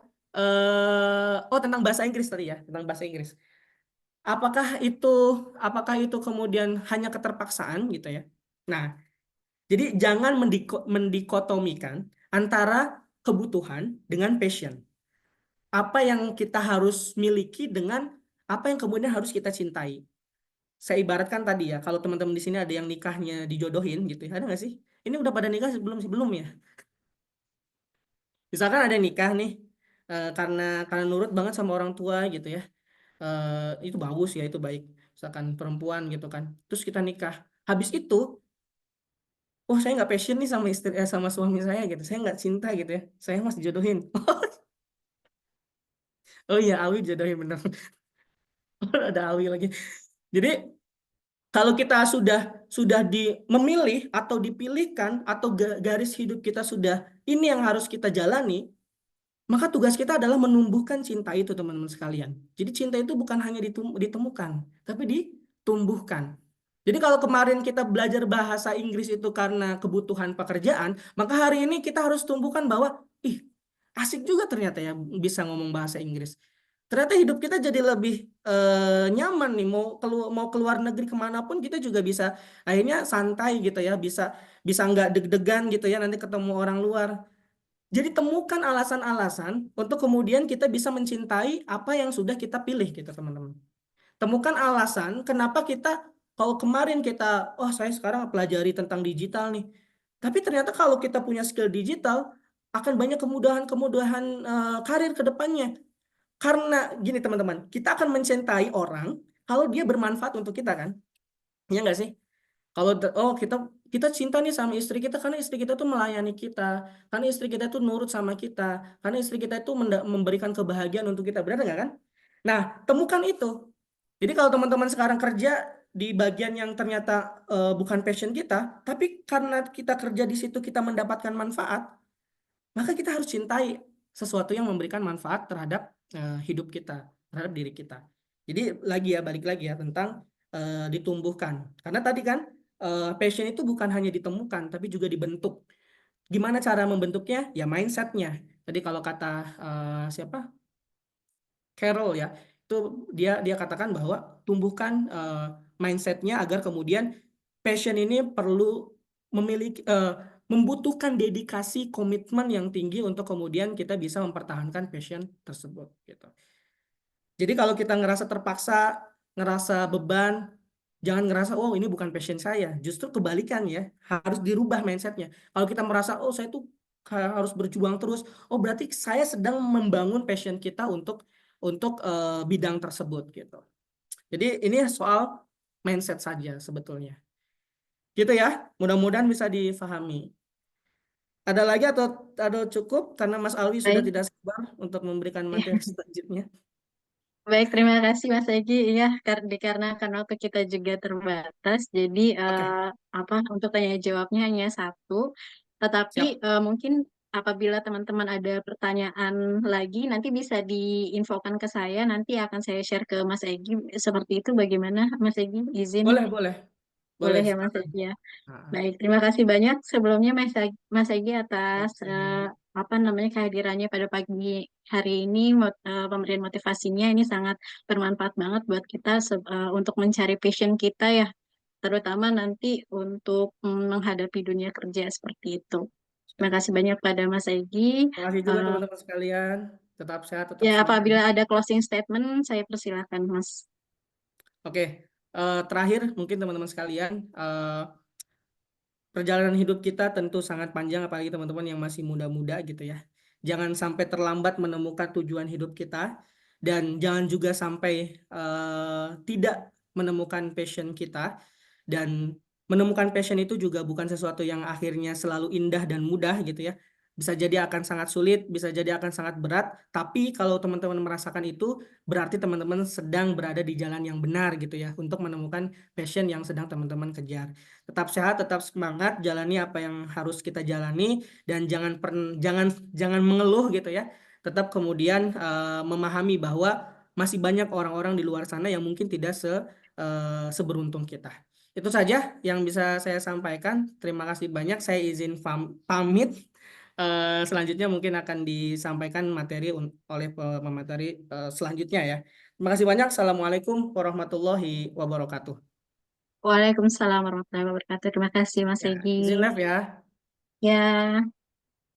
Oh tentang bahasa Inggris tadi ya, tentang bahasa Inggris. Apakah itu apakah itu kemudian hanya keterpaksaan gitu ya? Nah, jadi jangan mendikotomikan antara kebutuhan dengan passion. Apa yang kita harus miliki dengan apa yang kemudian harus kita cintai. Saya ibaratkan tadi ya, kalau teman-teman di sini ada yang nikahnya dijodohin gitu ya, ada nggak sih? ini udah pada nikah sebelum sebelum ya. Misalkan ada nikah nih, karena nurut banget sama orang tua gitu ya, itu bagus ya, itu baik. Misalkan perempuan gitu kan, terus kita nikah, habis itu, wah saya nggak passion nih sama istri, sama suami saya gitu, saya nggak cinta gitu ya, saya masih jodohin. Oh iya, Awi jodohin bener. Ada Awi lagi. Jadi kalau kita sudah memilih atau dipilihkan atau garis hidup kita sudah ini yang harus kita jalani, maka tugas kita adalah menumbuhkan cinta itu, teman-teman sekalian. Jadi cinta itu bukan hanya ditemukan, tapi ditumbuhkan. Jadi kalau kemarin kita belajar bahasa Inggris itu karena kebutuhan pekerjaan, maka hari ini kita harus tumbuhkan bahwa, ih, asik juga ternyata ya bisa ngomong bahasa Inggris. Ternyata hidup kita jadi lebih nyaman nih, mau keluar negeri kemanapun kita juga bisa akhirnya santai gitu ya, bisa bisa nggak deg-degan gitu ya nanti ketemu orang luar. Jadi temukan alasan-alasan untuk kemudian kita bisa mencintai apa yang sudah kita pilih gitu, teman-teman. Temukan alasan kenapa kita, kalau kemarin kita, oh saya sekarang pelajari tentang digital nih. Tapi ternyata kalau kita punya skill digital, akan banyak kemudahan-kemudahan karir ke depannya. Karena gini teman-teman, kita akan mencintai orang kalau dia bermanfaat untuk kita kan? Iya nggak sih? Kalau oh kita cinta nih sama istri kita karena istri kita tuh melayani kita, karena istri kita tuh nurut sama kita, karena istri kita itu memberikan kebahagiaan untuk kita, benar nggak kan? Nah, temukan itu. Jadi kalau teman-teman sekarang kerja di bagian yang ternyata bukan passion kita, tapi karena kita kerja di situ kita mendapatkan manfaat, maka kita harus cintai sesuatu yang memberikan manfaat terhadap hidup kita, terhadap diri kita. Jadi lagi ya, balik lagi ya tentang ditumbuhkan. Karena tadi kan passion itu bukan hanya ditemukan, tapi juga dibentuk. Gimana cara membentuknya? Ya mindsetnya. Tadi kalau kata siapa? Carol ya, itu dia katakan bahwa tumbuhkan mindsetnya agar kemudian passion ini perlu memiliki membutuhkan dedikasi komitmen yang tinggi untuk kemudian kita bisa mempertahankan passion tersebut gitu. Jadi kalau kita ngerasa terpaksa, ngerasa beban, jangan ngerasa oh ini bukan passion saya. Justru kebalikan ya, harus dirubah mindsetnya. Kalau kita merasa oh saya tuh harus berjuang terus, oh berarti saya sedang membangun passion kita untuk bidang tersebut gitu. Jadi ini soal mindset saja sebetulnya. Gitu ya, mudah-mudahan bisa difahami. Ada lagi atau cukup karena Mas Alwi sudah Baik, tidak sabar untuk memberikan materi selanjutnya. baik, terima kasih Mas Egi. Ya, dikarenakan waktu kita juga terbatas, jadi Oke, apa untuk tanya jawabnya hanya satu. Tetapi siap. mungkin apabila teman-teman ada pertanyaan lagi, nanti bisa diinfokan ke saya. Nanti akan saya share ke Mas Egi. Seperti itu, bagaimana Mas Egi? Izin Boleh, boleh. boleh Boleh, ya Mas silakan. Egi ya. Nah, Baik, terima kasih banyak sebelumnya Mas Egi atas oke. apa namanya kehadirannya pada pagi hari ini, pemberian motivasinya ini sangat bermanfaat banget buat kita untuk mencari passion kita ya, terutama nanti untuk menghadapi dunia kerja seperti itu. Terima kasih banyak pada Mas Egi. Terima kasih juga Eh, teman-teman sekalian. Tetap sehat, tetap ya, semangat. apabila ada closing statement, saya persilakan Mas. Oke, terakhir mungkin teman-teman sekalian, perjalanan hidup kita tentu sangat panjang, apalagi teman-teman yang masih muda-muda gitu ya. Jangan sampai terlambat menemukan tujuan hidup kita, dan jangan juga sampai tidak menemukan passion kita. Dan menemukan passion itu juga bukan sesuatu yang akhirnya selalu indah dan mudah gitu ya. Bisa jadi akan sangat sulit, bisa jadi akan sangat berat. Tapi kalau teman-teman merasakan itu, berarti teman-teman sedang berada di jalan yang benar gitu ya, untuk menemukan passion yang sedang teman-teman kejar. Tetap sehat, tetap semangat, jalani apa yang harus kita jalani, dan jangan jangan mengeluh gitu ya. Tetap kemudian memahami bahwa masih banyak orang-orang di luar sana yang mungkin tidak seberuntung kita. Itu saja yang bisa saya sampaikan. Terima kasih banyak. Saya izin pamit. Selanjutnya mungkin akan disampaikan materi oleh pemateri selanjutnya ya. Terima kasih banyak. Assalamualaikum warahmatullahi wabarakatuh. Waalaikumsalam warahmatullahi wabarakatuh. Terima kasih Mas Ya, Egi. izin live ya. Ya.